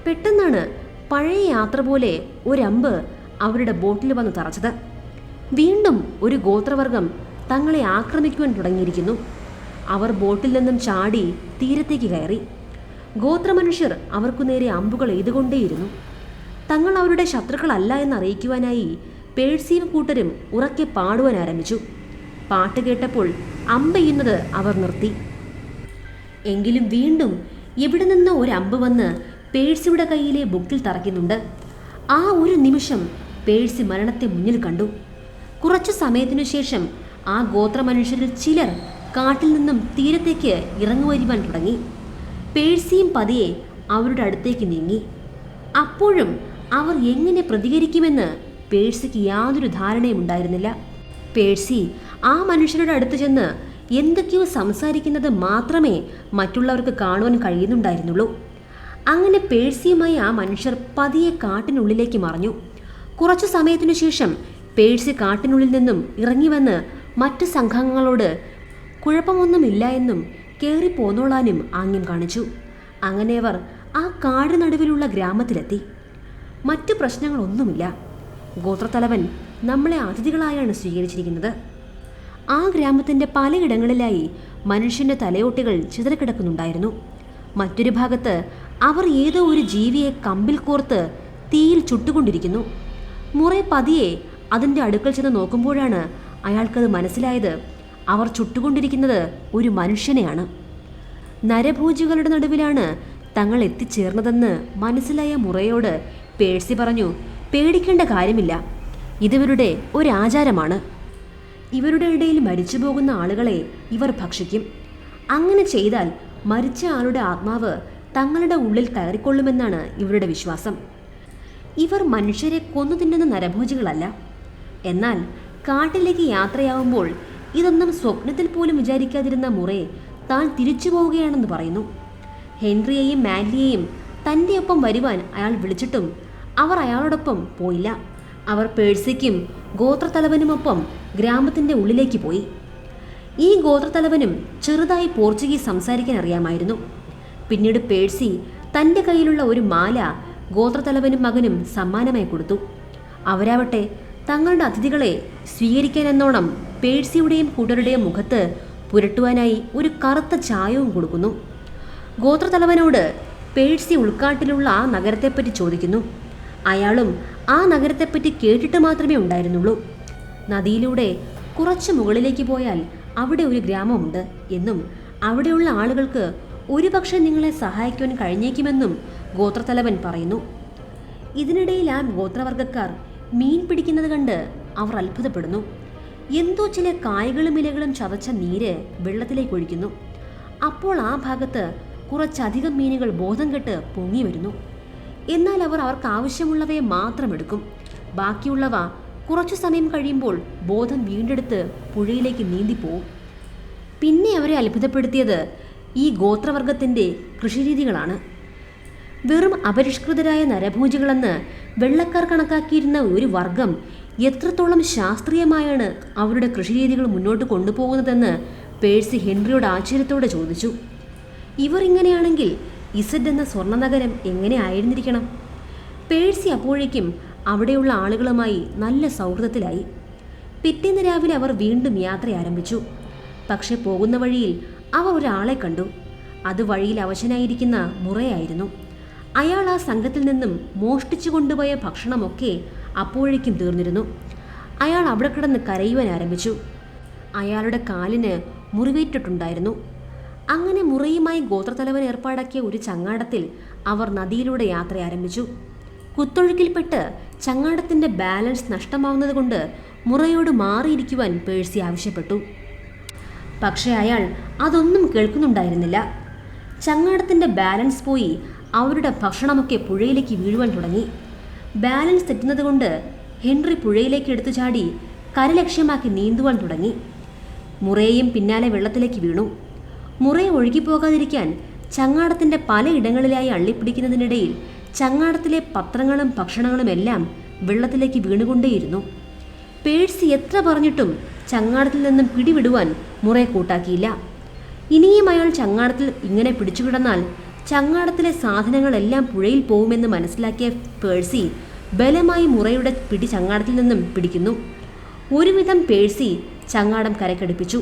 പെട്ടെന്നാണ് പഴയ യാത്ര പോലെ ഒരമ്പ് അവരുടെ ബോട്ടിൽ വന്ന് തറച്ചത്. വീണ്ടും ഒരു ഗോത്രവർഗം തങ്ങളെ ആക്രമിക്കുവാൻ തുടങ്ങിയിരിക്കുന്നു. അവർ ബോട്ടിൽ നിന്നും ചാടി തീരത്തേക്ക് കയറി. ഗോത്രമനുഷ്യർ അവർക്കു നേരെ അമ്പുകൾ എയ്തുകൊണ്ടേയിരുന്നു. തങ്ങൾ അവരുടെ ശത്രുക്കളല്ല എന്നറിയിക്കുവാനായി പേഴ്സിയും കൂട്ടരും ഉറക്കെ പാടുവാൻ ആരംഭിച്ചു. പാട്ട് കേട്ടപ്പോൾ അമ്പെയ്യുന്നത് അവർ നിർത്തി. എങ്കിലും വീണ്ടും എവിടെ നിന്നോ ഒരു അമ്പ് വന്ന് പേഴ്സിയുടെ കയ്യിലെ ബുക്കിൽ തറയ്ക്കുന്നുണ്ട്. ആ ഒരു നിമിഷം പേഴ്സി മരണത്തെ മുന്നിൽ കണ്ടു. കുറച്ചു സമയത്തിനു ശേഷം ആ ഗോത്രമനുഷ്യരിൽ ചിലർ കാട്ടിൽ നിന്നും തീരത്തേക്ക് ഇറങ്ങുവരുവാൻ തുടങ്ങി. പേഴ്സിയും പതിയെ അവരുടെ അടുത്തേക്ക് നീങ്ങി. അപ്പോഴും അവർ എങ്ങനെ പ്രതികരിക്കുമെന്ന് പേഴ്സിക്ക് യാതൊരു ധാരണയും ഉണ്ടായിരുന്നില്ല. പേഴ്സി ആ മനുഷ്യരുടെ അടുത്ത് ചെന്ന് എന്തൊക്കെയോ സംസാരിക്കുന്നത് മാത്രമേ മറ്റുള്ളവർക്ക് കാണുവാൻ കഴിയുന്നുണ്ടായിരുന്നുള്ളൂ. അങ്ങനെ പേഴ്സിയുമായി ആ മനുഷ്യർ പതിയെ കാട്ടിനുള്ളിലേക്ക് മറഞ്ഞു. കുറച്ചു സമയത്തിനു ശേഷം പേഴ്സി കാട്ടിനുള്ളിൽ നിന്നും ഇറങ്ങിവന്ന് മറ്റു സംഘങ്ങളോട് കുഴപ്പമൊന്നുമില്ല എന്നും കയറിപ്പോന്നോളാനും ആംഗ്യം കാണിച്ചു. അങ്ങനെ അവർ ആ കാട് നടുവിലുള്ള ഗ്രാമത്തിലെത്തി. മറ്റു പ്രശ്നങ്ങളൊന്നുമില്ല. ഗോത്രത്തലവൻ നമ്മളെ അതിഥികളായാണ് സ്വീകരിച്ചിരിക്കുന്നത്. ആ ഗ്രാമത്തിൻ്റെ പലയിടങ്ങളിലായി മനുഷ്യൻ്റെ തലയോട്ടികൾ ചിതറിക്കിടക്കുന്നുണ്ടായിരുന്നു. മറ്റൊരു ഭാഗത്ത് അവർ ഏതോ ഒരു ജീവിയെ കമ്പിൽ കോർത്ത് തീയിൽ ചുട്ടുകൊണ്ടിരിക്കുന്നു. മുറേ പതിയെ അതിൻ്റെ അടുക്കൽ ചെന്ന് നോക്കുമ്പോഴാണ് അയാൾക്കത് മനസ്സിലായത്. അവർ ചുട്ടുകൊണ്ടിരിക്കുന്നത് ഒരു മനുഷ്യനെയാണ്. നരഭോജികളുടെ നടുവിലാണ് തങ്ങൾ എത്തിച്ചേർന്നതെന്ന് മനസ്സിലായ മുറയോട് പേഴ്സി പറഞ്ഞു, പേടിക്കേണ്ട കാര്യമില്ല, ഇതിവരുടെ ഒരാചാരമാണ്. ഇവരുടെ ഇടയിൽ മരിച്ചു പോകുന്ന ആളുകളെ ഇവർ ഭക്ഷിക്കും. അങ്ങനെ ചെയ്താൽ മരിച്ച ആളുടെ ആത്മാവ് തങ്ങളുടെ ഉള്ളിൽ കയറിക്കൊള്ളുമെന്നാണ് ഇവരുടെ വിശ്വാസം. ഇവർ മനുഷ്യരെ കൊന്നു തിന്നുന്ന നരഭോജികളല്ല. എന്നാൽ കാട്ടിലേക്ക് യാത്രയാവുമ്പോൾ ഇതൊന്നും സ്വപ്നത്തിൽ പോലും വിചാരിക്കാതിരുന്ന മുറേ താൻ തിരിച്ചു പോവുകയാണെന്ന് പറയുന്നു. ഹെൻറിയെയും മാൻലിയെയും തൻ്റെ ഒപ്പം വരുവാൻ അയാൾ വിളിച്ചിട്ടും അവർ അയാളോടൊപ്പം പോയില്ല. അവർ പേഴ്സിക്കും ഗോത്രത്തലവനുമൊപ്പം ഗ്രാമത്തിൻ്റെ ഉള്ളിലേക്ക് പോയി. ഈ ഗോത്രത്തലവനും ചെറുതായി പോർച്ചുഗീസ് സംസാരിക്കാൻ അറിയാമായിരുന്നു. പിന്നീട് പേഴ്സി തൻ്റെ കയ്യിലുള്ള ഒരു മാല ഗോത്രത്തലവനും മകനും സമ്മാനമായി കൊടുത്തു. അവരാവട്ടെ തങ്ങളുടെ അതിഥികളെ സ്വീകരിക്കാനെന്നോണം പേഴ്സിയുടെയും കൂട്ടരുടെയും മുഖത്ത് പുരട്ടുവാനായി ഒരു കറുത്ത ചായവും കൊടുക്കുന്നു. ഗോത്രത്തലവനോട് പേഴ്സി ഉൾക്കാട്ടിലുള്ള ആ നഗരത്തെപ്പറ്റി ചോദിക്കുന്നു. അയാളും ആ നഗരത്തെപ്പറ്റി കേട്ടിട്ട് മാത്രമേ ഉണ്ടായിരുന്നുള്ളൂ. നദിയിലൂടെ കുറച്ച് മുകളിലേക്ക് പോയാൽ അവിടെ ഒരു ഗ്രാമമുണ്ട് എന്നും അവിടെയുള്ള ആളുകൾക്ക് ഒരുപക്ഷെ നിങ്ങളെ സഹായിക്കുവാൻ കഴിഞ്ഞേക്കുമെന്നും ഗോത്രത്തലവൻ പറയുന്നു. ഇതിനിടയിൽ ആ ഗോത്രവർഗക്കാർ മീൻ പിടിക്കുന്നത് കണ്ട് അവർ അത്ഭുതപ്പെടുന്നു. എന്തോ ചില കായ്കളും ഇലകളും ചതച്ച നീര് വെള്ളത്തിലേക്ക് ഒഴിക്കുന്നു. അപ്പോൾ ആ ഭാഗത്ത് കുറച്ചധികം മീനുകൾ ബോധം കെട്ട് പൊങ്ങി വരുന്നു. എന്നാൽ അവർ അവർക്ക് ആവശ്യമുള്ളവയെ മാത്രം എടുക്കും. ബാക്കിയുള്ളവ കുറച്ചു സമയം കഴിയുമ്പോൾ ബോധം വീണ്ടെടുത്ത് പുഴയിലേക്ക് നീന്തിപ്പോവും. പിന്നെ അവരെ അത്ഭുതപ്പെടുത്തിയത് ഈ ഗോത്രവർഗത്തിൻ്റെ കൃഷിരീതികളാണ്. വെറും അപരിഷ്കൃതരായ നരഭോജികളെന്ന് വെള്ളക്കാർ കണക്കാക്കിയിരുന്ന ഒരു വർഗം എത്രത്തോളം ശാസ്ത്രീയമായാണ് അവരുടെ കൃഷിരീതികൾ മുന്നോട്ട് കൊണ്ടുപോകുന്നതെന്ന് പേഴ്സി ഹെൻറിയോട് ആശ്ചര്യത്തോടെ ചോദിച്ചു. ഇവർ ഇങ്ങനെയാണെങ്കിൽ ഇസഡ് എന്ന സ്വർണ്ണനഗരം എങ്ങനെ ആയിരുന്നിരിക്കണം? പേഴ്സി അപ്പോഴേക്കും അവിടെയുള്ള ആളുകളുമായി നല്ല സൗഹൃദത്തിലായി. പിറ്റേന്ന് രാവിലെ അവർ വീണ്ടും യാത്ര ആരംഭിച്ചു. പക്ഷെ പോകുന്ന വഴിയിൽ അവർ ഒരാളെ കണ്ടു. അത് വഴിയിൽ അവശനായിരിക്കുന്ന മുറയായിരുന്നു. അയാൾ ആ സംഘത്തിൽ നിന്നും മോഷ്ടിച്ചു കൊണ്ടുപോയ ഭക്ഷണമൊക്കെ അപ്പോഴേക്കും തീർന്നിരുന്നു. അയാൾ അവിടെ കിടന്ന് കരയുവാൻ ആരംഭിച്ചു. അയാളുടെ കാലിന് മുറിവേറ്റിട്ടുണ്ടായിരുന്നു. അങ്ങനെ മുറയുമായി ഗോത്രത്തലവൻ ഏർപ്പാടാക്കിയ ഒരു ചങ്ങാടത്തിൽ അവർ നദിയിലൂടെ യാത്ര ആരംഭിച്ചു. കുത്തൊഴുക്കിൽപ്പെട്ട് ചങ്ങാടത്തിൻ്റെ ബാലൻസ് നഷ്ടമാവുന്നത് കൊണ്ട് മുറയോട് മാറിയിരിക്കുവാൻ പേഴ്സി ആവശ്യപ്പെട്ടു. പക്ഷേ അയാൾ അതൊന്നും കേൾക്കുന്നുണ്ടായിരുന്നില്ല. ചങ്ങാടത്തിൻ്റെ ബാലൻസ് പോയി അവരുടെ ഭക്ഷണമൊക്കെ പുഴയിലേക്ക് വീഴുവാൻ തുടങ്ങി. ബാലൻസ് തെറ്റുന്നത് കൊണ്ട് ഹെൻറി പുഴയിലേക്ക് എടുത്തു ചാടി കരലക്ഷ്യമാക്കി നീന്തുവാൻ തുടങ്ങി. മുറയെയും പിന്നാലെ വെള്ളത്തിലേക്ക് വീണു. മുറയെ ഒഴുകിപ്പോകാതിരിക്കാൻ ചങ്ങാടത്തിൻ്റെ പലയിടങ്ങളിലായി അള്ളിപ്പിടിക്കുന്നതിനിടയിൽ ചങ്ങാടത്തിലെ പത്രങ്ങളും ഭക്ഷണങ്ങളും എല്ലാം വെള്ളത്തിലേക്ക് വീണുകൊണ്ടേയിരുന്നു. പേഴ്സി എത്ര പറഞ്ഞിട്ടും ചങ്ങാടത്തിൽ നിന്നും പിടിവിടുവാൻ മുറയെ കൂട്ടാക്കിയില്ല. ഇനിയും അയാൾ ചങ്ങാടത്തിൽ ഇങ്ങനെ പിടിച്ചുകിടന്നാൽ ചങ്ങാടത്തിലെ സാധനങ്ങളെല്ലാം പുഴയിൽ പോകുമെന്ന് മനസ്സിലാക്കിയ പേഴ്സി ബലമായി മുറയുടെ പിടി ചങ്ങാടത്തിൽ നിന്നും പിടിക്കുന്നു. ഒരുവിധം പേഴ്സി ചങ്ങാടം കരക്കടുപ്പിച്ചു.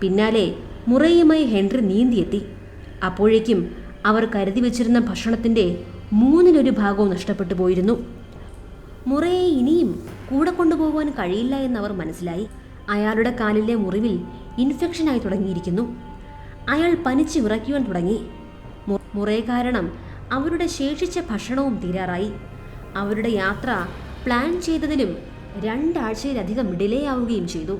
പിന്നാലെ മുറയുമായി ഹെൻറി നീന്തിയെത്തി. അപ്പോഴേക്കും അവർ കരുതി വച്ചിരുന്ന ഭക്ഷണത്തിൻ്റെ 1/3 ഭാഗവും നഷ്ടപ്പെട്ടു പോയിരുന്നു. മുറയെ ഇനിയും കൂടെ കൊണ്ടുപോകുവാൻ കഴിയില്ല എന്നവർ മനസ്സിലായി. അയാളുടെ കാലിലെ മുറിവിൽ ഇൻഫെക്ഷനായി തുടങ്ങിയിരിക്കുന്നു. അയാൾ പനിച്ച് വിറയ്ക്കുവാൻ തുടങ്ങി. മുറയെ കാരണം അവരുടെ ശേഷിച്ച ഭക്ഷണവും തീരാറായി. അവരുടെ യാത്ര പ്ലാൻ ചെയ്തതിലും 2 ആഴ്ചയിലധികം ഡിലേ ആവുകയും ചെയ്തു.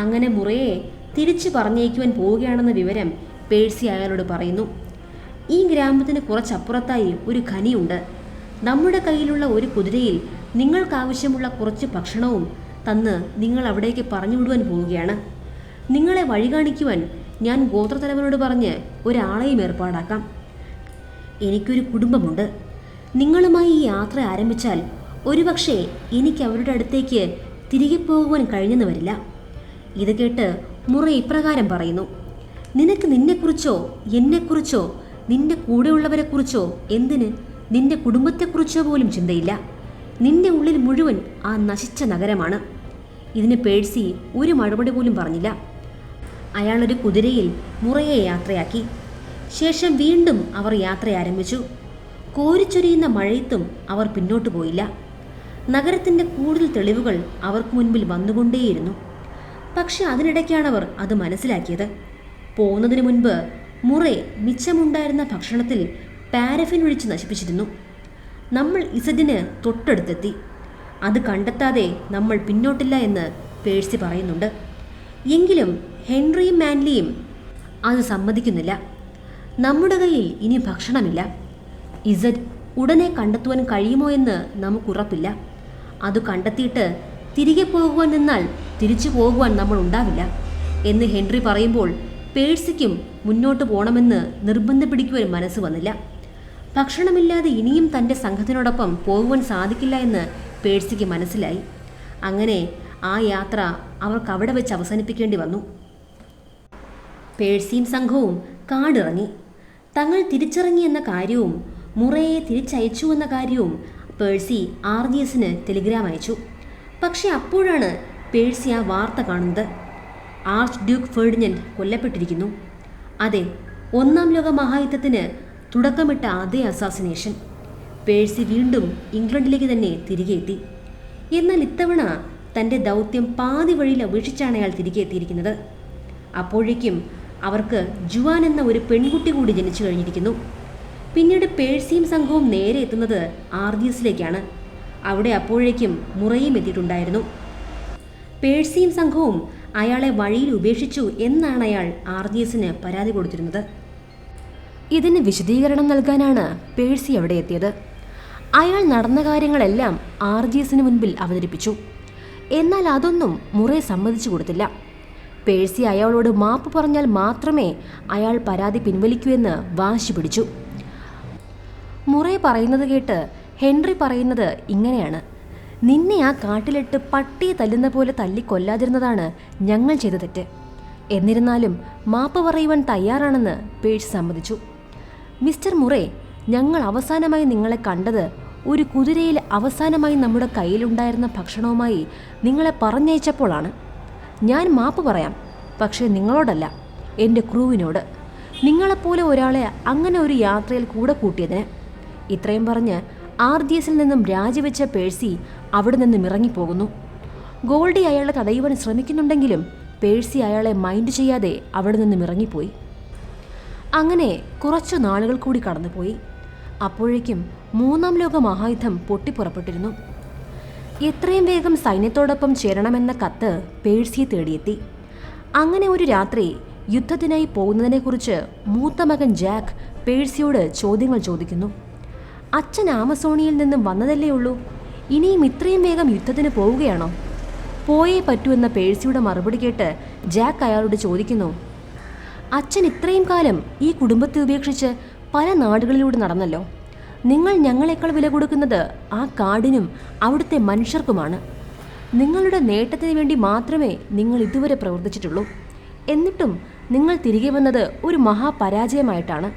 അങ്ങനെ മുറയെ തിരിച്ചു പറഞ്ഞയക്കുവാൻ പോവുകയാണെന്ന വിവരം പേഴ്സി അയാളോട് പറയുന്നു. ഈ ഗ്രാമത്തിന് കുറച്ചപ്പുറത്തായി ഒരു ഖനിയുണ്ട്. നമ്മുടെ കയ്യിലുള്ള ഒരു കുതിരയിൽ നിങ്ങൾക്കാവശ്യമുള്ള കുറച്ച് ഭക്ഷണവും തന്ന് നിങ്ങൾ അവിടേക്ക് പറഞ്ഞുവിടുവാൻ പോവുകയാണ്. നിങ്ങളെ വഴി കാണിക്കുവാൻ ഞാൻ ഗോത്രത്തലവനോട് പറഞ്ഞ് ഒരാളെയും ഏർപ്പാടാക്കാം. എനിക്കൊരു കുടുംബമുണ്ട്. നിങ്ങളുമായി ഈ യാത്ര ആരംഭിച്ചാൽ ഒരുപക്ഷെ എനിക്ക് അവരുടെ അടുത്തേക്ക് തിരികെ പോകുവാൻ കഴിഞ്ഞെന്ന് വരില്ല. ഇത് കേട്ട് മുറ ഇപ്രകാരം പറയുന്നു. നിനക്ക് നിന്നെക്കുറിച്ചോ എന്നെക്കുറിച്ചോ നിന്റെ കൂടെയുള്ളവരെക്കുറിച്ചോ എന്തിന് നിന്റെ കുടുംബത്തെക്കുറിച്ചോ പോലും ചിന്തയില്ല. നിന്റെ ഉള്ളിൽ മുഴുവൻ ആ നശിച്ച നഗരമാണ്. ഇതിന് പേഴ്സി ഒരു മറുപടി പോലും പറഞ്ഞില്ല. അയാളൊരു കുതിരയിൽ മുറയെ യാത്രയാക്കി. ശേഷം വീണ്ടും അവർ യാത്ര ആരംഭിച്ചു. കോരിച്ചൊരിയുന്ന മഴയത്തും അവർ പിന്നോട്ടു പോയില്ല. നഗരത്തിൻ്റെ കൂടുതൽ തെളിവുകൾ അവർക്ക് മുൻപിൽ വന്നുകൊണ്ടേയിരുന്നു. പക്ഷെ അതിനിടയ്ക്കാണവർ അത് മനസ്സിലാക്കിയത്. പോകുന്നതിന് മുൻപ് മുറേ മിച്ചമുണ്ടായിരുന്ന ഭക്ഷണത്തിൽ പാരഫിൻ ഒഴിച്ച് നശിപ്പിച്ചിരുന്നു. നമ്മൾ ഇസഡിന് തൊട്ടടുത്തെത്തി. അത് കണ്ടെത്താതെ നമ്മൾ പിന്നോട്ടില്ല എന്ന് പേഴ്സി പറയുന്നുണ്ട്. എങ്കിലും ഹെൻറിയും മാൻലിയും അത് സമ്മതിക്കുന്നില്ല. നമ്മുടെ കയ്യിൽ ഇനി ഭക്ഷണമില്ല. ഇസഡ് ഉടനെ കണ്ടെത്തുവാൻ കഴിയുമോ എന്ന് നമുക്കുറപ്പില്ല. അത് കണ്ടെത്തിയിട്ട് തിരികെ പോകുവാൻ നിന്നാൽ തിരിച്ചു പോകുവാൻ നമ്മൾ ഉണ്ടാവില്ല എന്ന് ഹെൻറി പറയുമ്പോൾ പേഴ്സിക്കും മുന്നോട്ട് പോകണമെന്ന് നിർബന്ധം പിടിക്കുവാൻ മനസ്സ് വന്നില്ല. ഭക്ഷണമില്ലാതെ ഇനിയും തൻ്റെ സംഘത്തിനോടൊപ്പം പോകുവാൻ സാധിക്കില്ല എന്ന് പേഴ്സിക്ക് മനസ്സിലായി. അങ്ങനെ ആ യാത്ര അവർക്ക് അവിടെ വെച്ച് അവസാനിപ്പിക്കേണ്ടി വന്നു. പേഴ്സിയും സംഘവും കാടിറങ്ങി. തങ്ങൾ തിരിച്ചിറങ്ങി എന്ന കാര്യവും മുറയെ തിരിച്ചയച്ചു എന്ന കാര്യവും പേഴ്സി ആർജിയസിന് ടെലിഗ്രാം അയച്ചു. പക്ഷെ അപ്പോഴാണ് പേഴ്സി ആ വാർത്ത കാണുന്നത്. ആർച്ച് ഡ്യൂക്ക് ഫെർഡിനൻഡ് കൊല്ലപ്പെട്ടിരിക്കുന്നു. അതെ, 1-ാം ലോക മഹായുദ്ധത്തിന് തുടക്കമിട്ട അതേ അസാസിനേഷൻ. പേഴ്സി വീണ്ടും ഇംഗ്ലണ്ടിലേക്ക് തന്നെ തിരികെ എത്തി. എന്നാൽ ഇത്തവണ തൻ്റെ ദൗത്യം പാതി വഴിയിൽ ഉപേക്ഷിച്ചാണ് അയാൾ തിരികെ എത്തിയിരിക്കുന്നത്. അപ്പോഴേക്കും അവർക്ക് ജുവാൻ എന്ന ഒരു പെൺകുട്ടി കൂടി ജനിച്ചു കഴിഞ്ഞിരിക്കുന്നു. പിന്നീട് പേഴ്സിയും സംഘവും നേരെ എത്തുന്നത് ആർജിയസിലേക്കാണ്. അവിടെ അപ്പോഴേക്കും മുറയും എത്തിയിട്ടുണ്ടായിരുന്നു. പേഴ്സിയും സംഘവും അയാളെ വഴിയിൽ ഉപേക്ഷിച്ചു എന്നാണ് അയാൾ ആർജിയസിന് പരാതി കൊടുത്തിരുന്നത്. ഇതിന് വിശദീകരണം നൽകാനാണ് പേഴ്സി അവിടെ എത്തിയത്. അയാൾ നടന്ന കാര്യങ്ങളെല്ലാം ആർജിയസിന് മുൻപിൽ അവതരിപ്പിച്ചു. എന്നാൽ അതൊന്നും മുറയെ സമ്മതിച്ചു കൊടുത്തില്ല. പേഴ്സി അയാളോട് മാപ്പ് പറഞ്ഞാൽ മാത്രമേ അയാൾ പരാതി പിൻവലിക്കൂ എന്ന് വാശി പിടിച്ചു. മുറയെ പറയുന്നത് കേട്ട് ഹെൻറി പറയുന്നത് ഇങ്ങനെയാണ്: നിന്നെ ആ കാട്ടിലിട്ട് പട്ടിയെ തല്ലുന്ന പോലെ തല്ലിക്കൊല്ലാതിരുന്നതാണ് ഞങ്ങൾ ചെയ്ത തെറ്റ്. എന്നിരുന്നാലും മാപ്പ് പറയുവാൻ തയ്യാറാണെന്ന് പേഴ്സി സമ്മതിച്ചു. മിസ്റ്റർ മുറേ, ഞങ്ങൾ അവസാനമായി നിങ്ങളെ കണ്ടത് ഒരു കുതിരയിൽ അവസാനമായി നമ്മുടെ കയ്യിലുണ്ടായിരുന്ന ഭക്ഷണവുമായി നിങ്ങളെ പറഞ്ഞയച്ചപ്പോഴാണ്. ഞാൻ മാപ്പ് പറയാം, പക്ഷേ നിങ്ങളോടല്ല, എൻ്റെ ക്രൂവിനോട്. നിങ്ങളെപ്പോലെ ഒരാളെ അങ്ങനെ ഒരു യാത്രയിൽ കൂടെ കൂട്ടിയതിന്. ഇത്രയും പറഞ്ഞ് ആർജിയസിൽ നിന്നും രാജിവെച്ച പേഴ്സി അവിടെ നിന്നും ഇറങ്ങിപ്പോകുന്നു. ഗോൾഡി അയാളെ തടയുവാൻ ശ്രമിക്കുന്നുണ്ടെങ്കിലും പേഴ്സി അയാളെ മൈൻഡ് ചെയ്യാതെ അവിടെ നിന്നും ഇറങ്ങിപ്പോയി. അങ്ങനെ കുറച്ചു നാളുകൾ കൂടി കടന്നുപോയി. അപ്പോഴേക്കും മൂന്നാം ലോക മഹായുദ്ധം പൊട്ടിപ്പുറപ്പെട്ടിരുന്നു. എത്രയും വേഗം സൈന്യത്തോടൊപ്പം ചേരണമെന്ന കത്ത് പേഴ്സിയെ തേടിയെത്തി. അങ്ങനെ ഒരു രാത്രി യുദ്ധത്തിനായി പോകുന്നതിനെക്കുറിച്ച് മൂത്ത മകൻ ജാക്ക് പേഴ്സിയോട് ചോദ്യങ്ങൾ ചോദിക്കുന്നു. അച്ഛൻ ആമസോണിയിൽ നിന്നും വന്നതല്ലേ ഉള്ളൂ, ഇനിയും ഇത്രയും വേഗം യുദ്ധത്തിന് പോവുകയാണോ? പോയേ പറ്റൂ എന്ന പേഴ്സിയുടെ മറുപടി കേട്ട് ജാക്ക് അയാളോട് ചോദിക്കുന്നു, അച്ഛൻ ഇത്രയും കാലം ഈ കുടുംബത്തെ ഉപേക്ഷിച്ച് പല നാടുകളിലൂടെ നടന്നല്ലോ. നിങ്ങൾ ഞങ്ങളെക്കാൾ വില കൊടുക്കുന്നത് ആ കാടിനും അവിടുത്തെ മനുഷ്യർക്കുമാണ്. നിങ്ങളുടെ നേട്ടത്തിന് വേണ്ടി മാത്രമേ നിങ്ങൾ ഇതുവരെ പ്രവർത്തിച്ചിട്ടുള്ളൂ. എന്നിട്ടും നിങ്ങൾ തിരികെ വന്നത് ഒരു മഹാപരാജയമായിട്ടാണ്.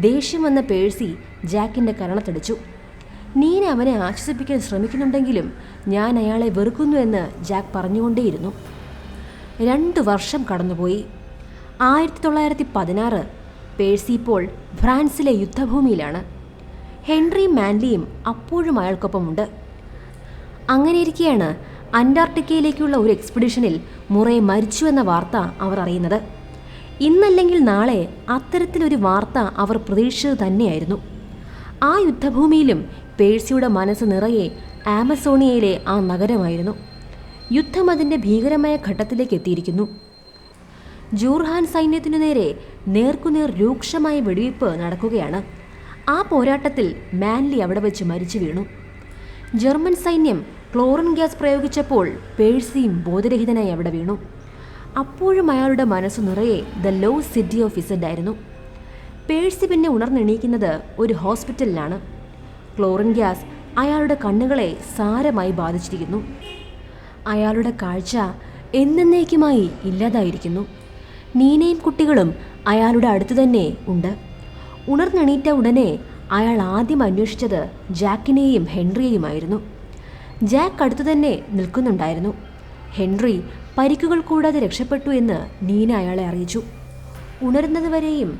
ദേഷ്യം വന്ന പേഴ്സി ജാക്കിൻ്റെ കരണത്തടിച്ചു. നീന അവനെ ആശ്വസിപ്പിക്കാൻ ശ്രമിക്കുന്നുണ്ടെങ്കിലും ഞാൻ അയാളെ വെറുക്കുന്നു എന്ന് ജാക്ക് പറഞ്ഞുകൊണ്ടേയിരുന്നു. 2 വർഷം കടന്നുപോയി. 1916 പേഴ്സി ഇപ്പോൾ ഫ്രാൻസിലെ യുദ്ധഭൂമിയിലാണ്. ഹെൻറിയും മാൻലിയും അപ്പോഴും അയാൾക്കൊപ്പമുണ്ട്. അങ്ങനെയിരിക്കെയാണ് അന്റാർട്ടിക്കയിലേക്കുള്ള ഒരു എക്സ്പെഡിഷനിൽ മുറേ മരിച്ചു എന്ന വാർത്ത അവർ അറിയുന്നത്. ഇന്നല്ലെങ്കിൽ നാളെ അത്തരത്തിലൊരു വാർത്ത അവർ പ്രതീക്ഷിച്ചത് തന്നെയായിരുന്നു. ആ യുദ്ധഭൂമിയിലും പേഴ്സിയുടെ മനസ്സ് നിറയെ ആമസോണിയയിലെ ആ നഗരമായിരുന്നു. യുദ്ധം അതിൻ്റെ ഭീകരമായ ഘട്ടത്തിലേക്ക് എത്തിയിരിക്കുന്നു. ജൂർഹാൻ സൈന്യത്തിനു നേരെ നേർക്കുനേർ രൂക്ഷമായ വെടിവയ്പ് നടക്കുകയാണ്. ആ പോരാട്ടത്തിൽ മാൻലി അവിടെ വെച്ച് മരിച്ചു വീണു. ജർമ്മൻ സൈന്യം ക്ലോറിൻ ഗ്യാസ് പ്രയോഗിച്ചപ്പോൾ പേഴ്സിയും ബോധരഹിതനായി അവിടെ വീണു. അപ്പോഴും അയാളുടെ മനസ്സ് നിറയെ the lost city of Z ആയിരുന്നു. പേഴ്സി പിന്നെ ഉണർന്നെണീക്കുന്നത് ഒരു ഹോസ്പിറ്റലിലാണ്. ക്ലോറിൻ ഗ്യാസ് അയാളുടെ കണ്ണുകളെ സാരമായി ബാധിച്ചിരിക്കുന്നു. അയാളുടെ കാഴ്ച എന്നേക്കുമായി ഇല്ലാതായിരിക്കുന്നു. നീനയും കുട്ടികളും അയാളുടെ അടുത്തു തന്നെ ഉണ്ട്. ഉണർന്നെണീറ്റ ഉടനെ അയാൾ ആദ്യം അന്വേഷിച്ചത് ജാക്കിനെയും ഹെൻറിയെയുമായിരുന്നു. ജാക്ക് അടുത്തു തന്നെ നിൽക്കുന്നുണ്ടായിരുന്നു. ഹെൻറി പരിക്കുകൾ കൂടാതെ രക്ഷപ്പെട്ടു എന്ന് നീന അയാളെ അറിയിച്ചു. ഉണരുന്നതുവരെയും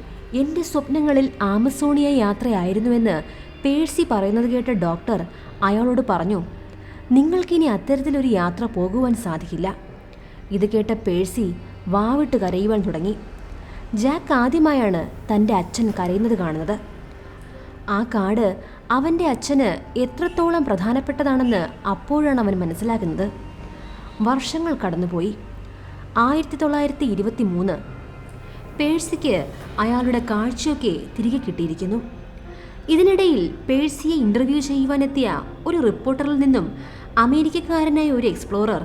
എൻ്റെ സ്വപ്നങ്ങളിൽ ആമസോണിയ യാത്രയായിരുന്നുവെന്ന് പേഴ്സി പറയുന്നത് കേട്ട ഡോക്ടർ അയാളോട് പറഞ്ഞു, നിങ്ങൾക്കിനി അത്തരത്തിലൊരു യാത്ര പോകുവാൻ സാധിക്കില്ല. ഇത് കേട്ട പേഴ്സി വാവിട്ട് കരയുവാൻ തുടങ്ങി. ജാക്ക് ആദ്യമായാണ് തൻ്റെ അച്ഛൻ കരയുന്നത് കാണുന്നത്. ആ കാട് അവൻ്റെ അച്ഛന് എത്രത്തോളം പ്രധാനപ്പെട്ടതാണെന്ന് അപ്പോഴാണ് അവൻ മനസ്സിലാക്കുന്നത്. വർഷങ്ങൾ കടന്നുപോയി. 1923 പേഴ്സിക്ക് അയാളുടെ കാഴ്ചയൊക്കെ തിരികെ കിട്ടിയിരിക്കുന്നു. ഇതിനിടയിൽ പേഴ്സിയെ ഇൻ്റർവ്യൂ ചെയ്യുവാനെത്തിയ ഒരു റിപ്പോർട്ടറിൽ നിന്നും അമേരിക്കക്കാരനായ ഒരു എക്സ്പ്ലോറർ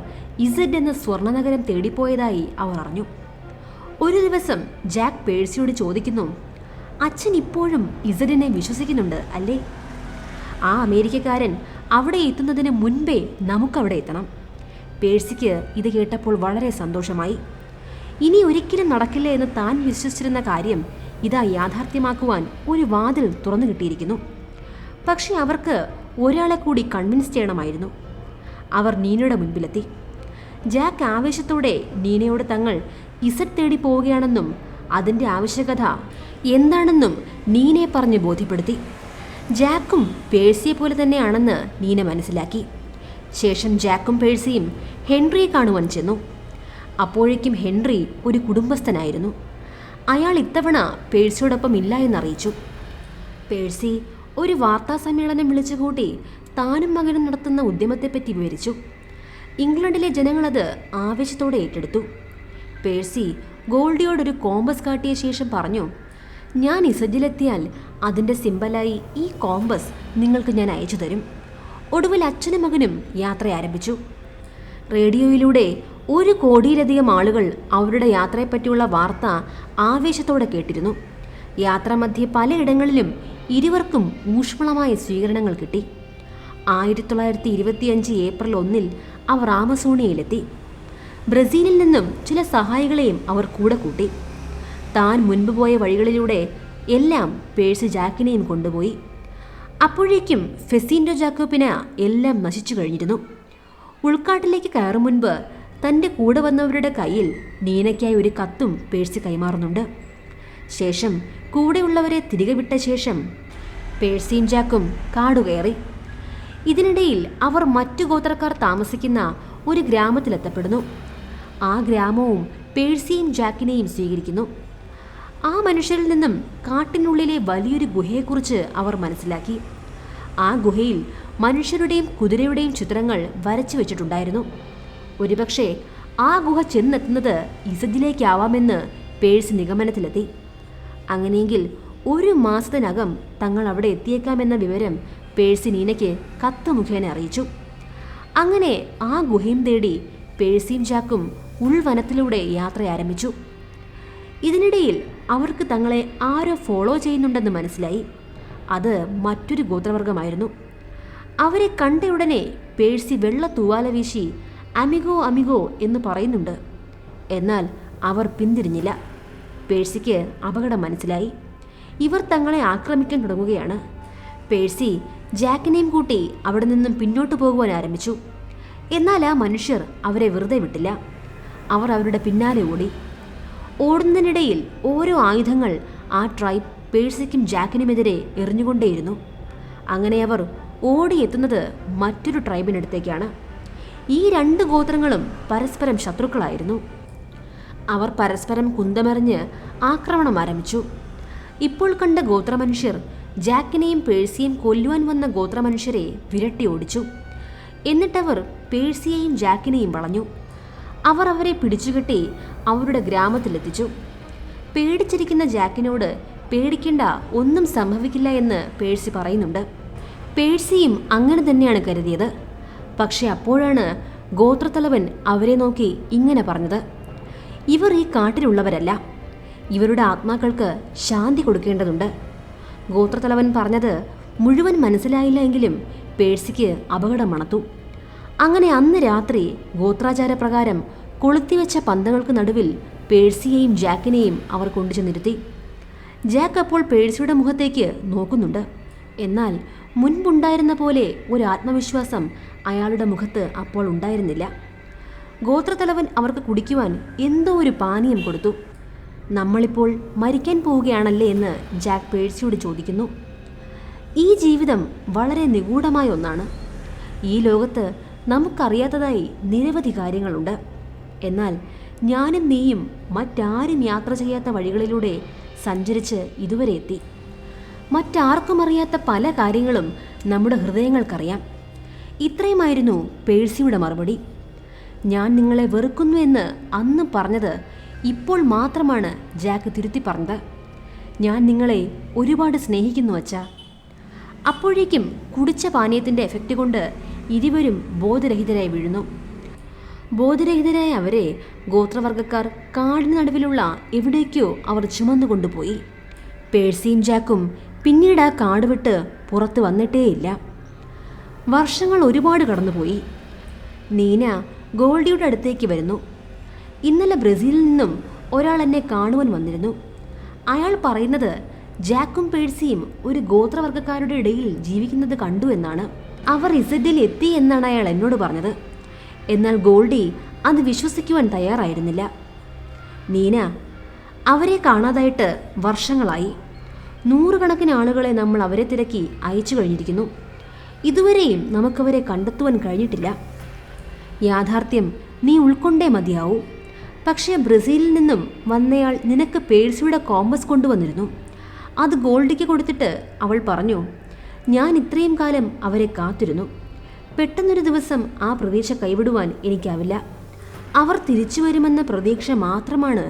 ഇസഡ് എന്ന സ്വർണ്ണനഗരം തേടിപ്പോയതായി അവർ അറിഞ്ഞു. ഒരു ദിവസം ജാക്ക് പേഴ്സിയോട് ചോദിക്കുന്നു, അച്ഛൻ ഇപ്പോഴും ഇസഡിനെ വിശ്വസിക്കുന്നുണ്ട് അല്ലേ? ആ അമേരിക്കക്കാരൻ അവിടെ എത്തുന്നതിന് മുൻപേ നമുക്കവിടെ എത്തണം. പേഴ്സിക്ക് ഇത് കേട്ടപ്പോൾ വളരെ സന്തോഷമായി. ഇനി ഒരിക്കലും നടക്കില്ല എന്ന് താൻ വിശ്വസിച്ചിരുന്ന കാര്യം ഇതാ യാഥാർത്ഥ്യമാക്കുവാൻ ഒരു വാതിൽ തുറന്നു കിട്ടിയിരിക്കുന്നു. പക്ഷെ അവർക്ക് ഒരാളെ കൂടി കൺവിൻസ് ചെയ്യണമായിരുന്നു. അവർ നീനയുടെ മുൻപിലെത്തി. ജാക്ക് ആവേശത്തോടെ നീനയോട് തങ്ങൾ ഇസഡ് തേടി പോവുകയാണെന്നും അതിൻ്റെ ആവശ്യകത എന്താണെന്നും നീനയെ പറഞ്ഞ് ബോധ്യപ്പെടുത്തി. ജാക്കും പേഴ്സിയെ പോലെ തന്നെയാണെന്ന് നീന മനസ്സിലാക്കി. ശേഷം ജാക്കും പേഴ്സിയും ഹെൻറിയെ കാണുവാൻ ചെന്നു. അപ്പോഴേക്കും ഹെൻറി ഒരു കുടുംബസ്ഥനായിരുന്നു. അയാൾ ഇത്തവണ പേഴ്സിയോടൊപ്പം ഇല്ല എന്നറിയിച്ചു. പേഴ്സി ഒരു വാർത്താ സമ്മേളനം വിളിച്ചുകൂട്ടി താനും മകനും നടത്തുന്ന ഉദ്യമത്തെപ്പറ്റി വിവരിച്ചു. ഇംഗ്ലണ്ടിലെ ജനങ്ങളത് ആവേശത്തോടെ ഏറ്റെടുത്തു. പേഴ്സി ഗോൾഡിയോടൊരു കോമ്പസ് കാട്ടിയ ശേഷം പറഞ്ഞു, ഞാൻ ഇസഡിലെത്തിയാൽ അതിൻ്റെ സിമ്പലായി ഈ കോമ്പസ് നിങ്ങൾക്ക് ഞാൻ അയച്ചു തരും. ഒടുവിൽ അച്ഛനും മകനും യാത്ര ആരംഭിച്ചു. റേഡിയോയിലൂടെ 1 കോടിയിലധികം ആളുകൾ അവരുടെ യാത്രയെപ്പറ്റിയുള്ള വാർത്ത ആവേശത്തോടെ കേട്ടിരുന്നു. യാത്രാമധ്യേ പലയിടങ്ങളിലും ഇരുവർക്കും ഊഷ്മളമായ സ്വീകരണങ്ങൾ കിട്ടി. 1925 ഏപ്രിൽ 1 അവർ ആമസോണിയയിലെത്തി. ബ്രസീലിൽ നിന്നും ചില സഹായികളെയും അവർ കൂടെ കൂട്ടി. താൻ മുൻപ് പോയ വഴികളിലൂടെ എല്ലാം പേഴ്സി ജാക്കിനെയും കൊണ്ടുപോയി. അപ്പോഴേക്കും ഫെസിൻഡോ ജാക്കോബിന് എല്ലാം നശിച്ചു കഴിഞ്ഞിരുന്നു. ഉൾക്കാട്ടിലേക്ക് കയറും മുൻപ് തൻ്റെ കൂടെ വന്നവരുടെ കയ്യിൽ നീനയ്ക്കായി ഒരു കത്തും പേഴ്സി കൈമാറുന്നുണ്ട്. ശേഷം കൂടെയുള്ളവരെ തിരികെ വിട്ട ശേഷം പേഴ്സിയും ജാക്കും കാടുകയറി. ഇതിനിടയിൽ അവർ മറ്റു ഗോത്രക്കാർ താമസിക്കുന്ന ഒരു ഗ്രാമത്തിലെത്തപ്പെടുന്നു. ആ ഗ്രാമവും പേഴ്സിയും ജാക്കിനെയും സ്വീകരിക്കുന്നു. ആ മനുഷ്യരിൽ നിന്നും കാട്ടിനുള്ളിലെ വലിയൊരു ഗുഹയെക്കുറിച്ച് അവർ മനസ്സിലാക്കി. ആ ഗുഹയിൽ മനുഷ്യരുടെയും കുതിരയുടെയും ചിത്രങ്ങൾ വരച്ചു വെച്ചിട്ടുണ്ടായിരുന്നു. ഒരുപക്ഷെ ആ ഗുഹ ചെന്നെത്തുന്നത് ഇസഡിലേക്കാവാമെന്ന് പേഴ്സി നിഗമനത്തിലെത്തി. അങ്ങനെയെങ്കിൽ 1 മാസത്തിനകം തങ്ങൾ അവിടെ എത്തിയേക്കാമെന്ന വിവരം പേഴ്സി നീനയ്ക്ക് കത്ത് മുഖേന അറിയിച്ചു. അങ്ങനെ ആ ഗുഹയും തേടി പേഴ്സിയും ജാക്കും ഉൾവനത്തിലൂടെ യാത്ര ആരംഭിച്ചു. ഇതിനിടയിൽ അവർക്ക് തങ്ങളെ ആരോ ഫോളോ ചെയ്യുന്നുണ്ടെന്ന് മനസ്സിലായി. അത് മറ്റൊരു ഗോത്രവർഗമായിരുന്നു. അവരെ കണ്ടയുടനെ പേഴ്സി വെള്ള തൂവാല വീശി അമിഗോ അമിഗോ എന്ന് പറയുന്നുണ്ട്. എന്നാൽ അവർ പിന്തിരിഞ്ഞില്ല. പേഴ്സിക്ക് അപകടം മനസ്സിലായി. ഇവർ തങ്ങളെ ആക്രമിക്കാൻ തുടങ്ങുകയാണ്. പേഴ്സി ജാക്കിനെയും കൂട്ടി അവിടെ നിന്നും പിന്നോട്ട് പോകുവാൻ ആരംഭിച്ചു. എന്നാൽ ആ മനുഷ്യർ അവരെ വെറുതെ വിട്ടില്ല. അവർ അവരുടെ പിന്നാലെ ഓടി. ഓടുന്നതിനിടയിൽ ഓരോ ആയുധങ്ങൾ ആ ട്രൈബ് പേഴ്സിക്കും ജാക്കിനുമെതിരെ എറിഞ്ഞുകൊണ്ടേയിരുന്നു. അങ്ങനെ അവർ ഓടിയെത്തുന്നത് മറ്റൊരു ട്രൈബിനടുത്തേക്കാണ്. ഈ 2 ഗോത്രങ്ങളും പരസ്പരം ശത്രുക്കളായിരുന്നു. അവർ പരസ്പരം കുന്തമെറിഞ്ഞ് ആക്രമണം ആരംഭിച്ചു. ഇപ്പോൾ കണ്ട ഗോത്രമനുഷ്യർ ജാക്കിനെയും പേഴ്സിയെയും കൊല്ലുവാൻ വന്ന ഗോത്രമനുഷ്യരെ വിരട്ടി ഓടിച്ചു. എന്നിട്ടവർ പേഴ്സിയെയും ജാക്കിനെയും വളഞ്ഞു. അവർ അവരെ പിടിച്ചുകെട്ടി അവരുടെ ഗ്രാമത്തിലെത്തിച്ചു. പേടിച്ചിരിക്കുന്ന ജാക്കിനോട് പേടിക്കേണ്ട, ഒന്നും സംഭവിക്കില്ല എന്ന് പേഴ്സി പറയുന്നുണ്ട്. പേഴ്സിയും അങ്ങനെ തന്നെയാണ് കരുതിയത്. പക്ഷെ അപ്പോഴാണ് ഗോത്രത്തലവൻ അവരെ നോക്കി ഇങ്ങനെ പറഞ്ഞത്: ഇവർ ഈ കാട്ടിലുള്ളവരല്ല. ഇവരുടെ ആത്മാക്കൾക്ക് ശാന്തി കൊടുക്കേണ്ടതുണ്ട്. ഗോത്രത്തലവൻ പറഞ്ഞത് മുഴുവൻ മനസ്സിലായില്ല എങ്കിലും പേഴ്സിക്ക് അപകടം മണത്തു. അങ്ങനെ അന്ന് രാത്രി ഗോത്രാചാരപ്രകാരം കൊളുത്തിവെച്ച പന്തങ്ങൾക്ക് നടുവിൽ പേഴ്സിയെയും ജാക്കിനെയും അവർ കൊണ്ടുചെന്നിരുത്തി. ജാക്ക് അപ്പോൾ പേഴ്സിയുടെ മുഖത്തേക്ക് നോക്കുന്നുണ്ട്. എന്നാൽ മുൻപുണ്ടായിരുന്ന പോലെ ഒരു ആത്മവിശ്വാസം അയാളുടെ മുഖത്ത് അപ്പോൾ ഉണ്ടായിരുന്നില്ല. ഗോത്രത്തലവൻ അവർക്ക് കുടിക്കുവാൻ എന്തോ ഒരു പാനീയം കൊടുത്തു. നമ്മളിപ്പോൾ മരിക്കാൻ പോവുകയാണല്ലേ എന്ന് ജാക്ക് പേഴ്സിയോട് ചോദിക്കുന്നു. ഈ ജീവിതം വളരെ നിഗൂഢമായ ഒന്നാണ്. ഈ ലോകത്ത് നമുക്കറിയാത്തതായി നിരവധി കാര്യങ്ങളുണ്ട്. എന്നാൽ ഞാനും നീയും മറ്റാരും യാത്ര ചെയ്യാത്ത വഴികളിലൂടെ സഞ്ചരിച്ച് ഇതുവരെ എത്തി. മറ്റാർക്കും അറിയാത്ത പല കാര്യങ്ങളും നമ്മുടെ ഹൃദയങ്ങൾക്കറിയാം. ഇത്രയുമായിരുന്നു പേഴ്സിയുടെ മറുപടി. ഞാൻ നിങ്ങളെ വെറുക്കുന്നു എന്ന് അന്ന് പറഞ്ഞത് ഇപ്പോൾ മാത്രമാണ് ജാക്ക് തിരുത്തി പറഞ്ഞത്. ഞാൻ നിങ്ങളെ ഒരുപാട് സ്നേഹിക്കുന്നു അച്ഛാ. അപ്പോഴേക്കും കുടിച്ച പാനീയത്തിൻ്റെ എഫക്റ്റ് കൊണ്ട് ഇരുവരും ബോധരഹിതരായി വീഴുന്നു. ബോധരഹിതരായ അവരെ ഗോത്രവർഗക്കാർ കാടിന് നടുവിലുള്ള എവിടേക്കോ അവർ ചുമന്നുകൊണ്ടുപോയി. പേഴ്സിയും ജാക്കും പിന്നീട് ആ കാട് വിട്ട് പുറത്ത് വന്നിട്ടേയില്ല. വർഷങ്ങൾ ഒരുപാട് കടന്നുപോയി. നീന ഗോൾഡിയുടെ അടുത്തേക്ക് വരുന്നു. ഇന്നലെ ബ്രസീലിൽ നിന്നും ഒരാൾ എന്നെ കാണുവാൻ വന്നിരുന്നു. അയാൾ പറയുന്നത് ജാക്കും പേഴ്സിയും ഒരു ഗോത്രവർഗക്കാരുടെ ഇടയിൽ ജീവിക്കുന്നത് കണ്ടു എന്നാണ്. അവർ ഇസഡിൽ എത്തി എന്നാണ് അയാൾ എന്നോട് പറഞ്ഞത്. എന്നാൽ ഗോൾഡി അത് വിശ്വസിക്കുവാൻ തയ്യാറായിരുന്നില്ല. നീന, അവരെ കാണാതായിട്ട് വർഷങ്ങളായി. 100 കണക്കിന് ആളുകളെ നമ്മൾ അവരെ തിരക്കി അയച്ചു കഴിഞ്ഞിരിക്കുന്നു. ഇതുവരെയും നമുക്കവരെ കണ്ടെത്തുവാൻ കഴിഞ്ഞിട്ടില്ല. യാഥാർത്ഥ്യം നീ ഉൾക്കൊണ്ടേ മതിയാവൂ. പക്ഷേ ബ്രസീലിൽ നിന്നും വന്നയാൾ നിനക്ക് പേഴ്സിയുടെ കോമ്പസ് കൊണ്ടുവന്നിരുന്നു. അത് ഗോൾഡിക്ക് കൊടുത്തിട്ട് അവൾ പറഞ്ഞു, ഞാൻ ഇത്രയും കാലം അവരെ കാത്തിരുന്നു. പെട്ടെന്നൊരു ദിവസം ആ പ്രതീക്ഷ കൈവിടുവാൻ എനിക്കാവില്ല. അവർ തിരിച്ചു വരുമെന്ന പ്രതീക്ഷ മാത്രമാണ്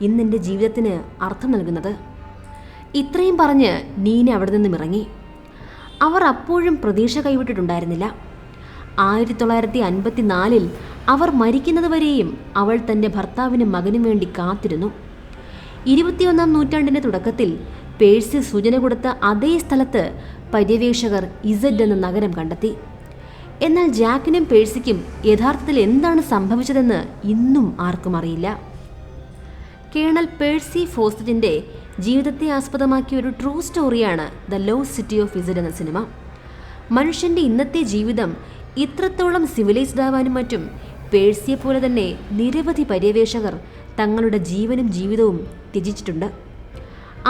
ഇന്നെൻ്റെ ജീവിതത്തിന് അർത്ഥം നൽകുന്നത്. ഇത്രയും പറഞ്ഞ് നീന അവിടെ നിന്നും ഇറങ്ങി. അവർ അപ്പോഴും പ്രതീക്ഷ കൈവിട്ടിട്ടുണ്ടായിരുന്നില്ല. 1954 അവർ മരിക്കുന്നതുവരെയും അവൾ തൻ്റെ ഭർത്താവിനും മകനും വേണ്ടി കാത്തിരുന്നു. 21-ാം നൂറ്റാണ്ടിൻ്റെ തുടക്കത്തിൽ പേഴ്സി സൂചന കൊടുത്ത അതേ സ്ഥലത്ത് പര്യവേക്ഷകർ ഇസഡ് എന്ന നഗരം കണ്ടെത്തി. എന്നാൽ ജാക്കിനും പേഴ്സിക്കും യഥാർത്ഥത്തിൽ എന്താണ് സംഭവിച്ചതെന്ന് ഇന്നും ആർക്കും അറിയില്ല. കേണൽ പേഴ്സി ഫോസ്റ്ററ്റിൻ്റെ ജീവിതത്തെ ആസ്പദമാക്കിയ ഒരു ട്രൂ സ്റ്റോറിയാണ് the lost city of Z എന്ന സിനിമ. മനുഷ്യൻ്റെ ഇന്നത്തെ ജീവിതം ഇത്രത്തോളം സിവിലൈസ്ഡ് ആവാനും മറ്റും പേഴ്സിയെപ്പോലെ തന്നെ നിരവധി പര്യവേക്ഷകർ തങ്ങളുടെ ജീവനും ജീവിതവും ത്യജിച്ചിട്ടുണ്ട്.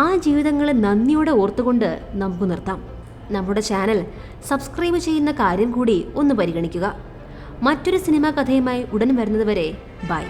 ആ ജീവിതങ്ങളെ നന്ദിയോടെ ഓർത്തുകൊണ്ട് നമുക്ക് നിർത്താം. നമ്മുടെ ചാനൽ സബ്സ്ക്രൈബ് ചെയ്യുന്ന കാര്യം കൂടി ഒന്ന് പരിഗണിക്കുക. മറ്റൊരു സിനിമാ കഥയുമായി ഉടൻ വരുന്നതുവരെ ബൈ.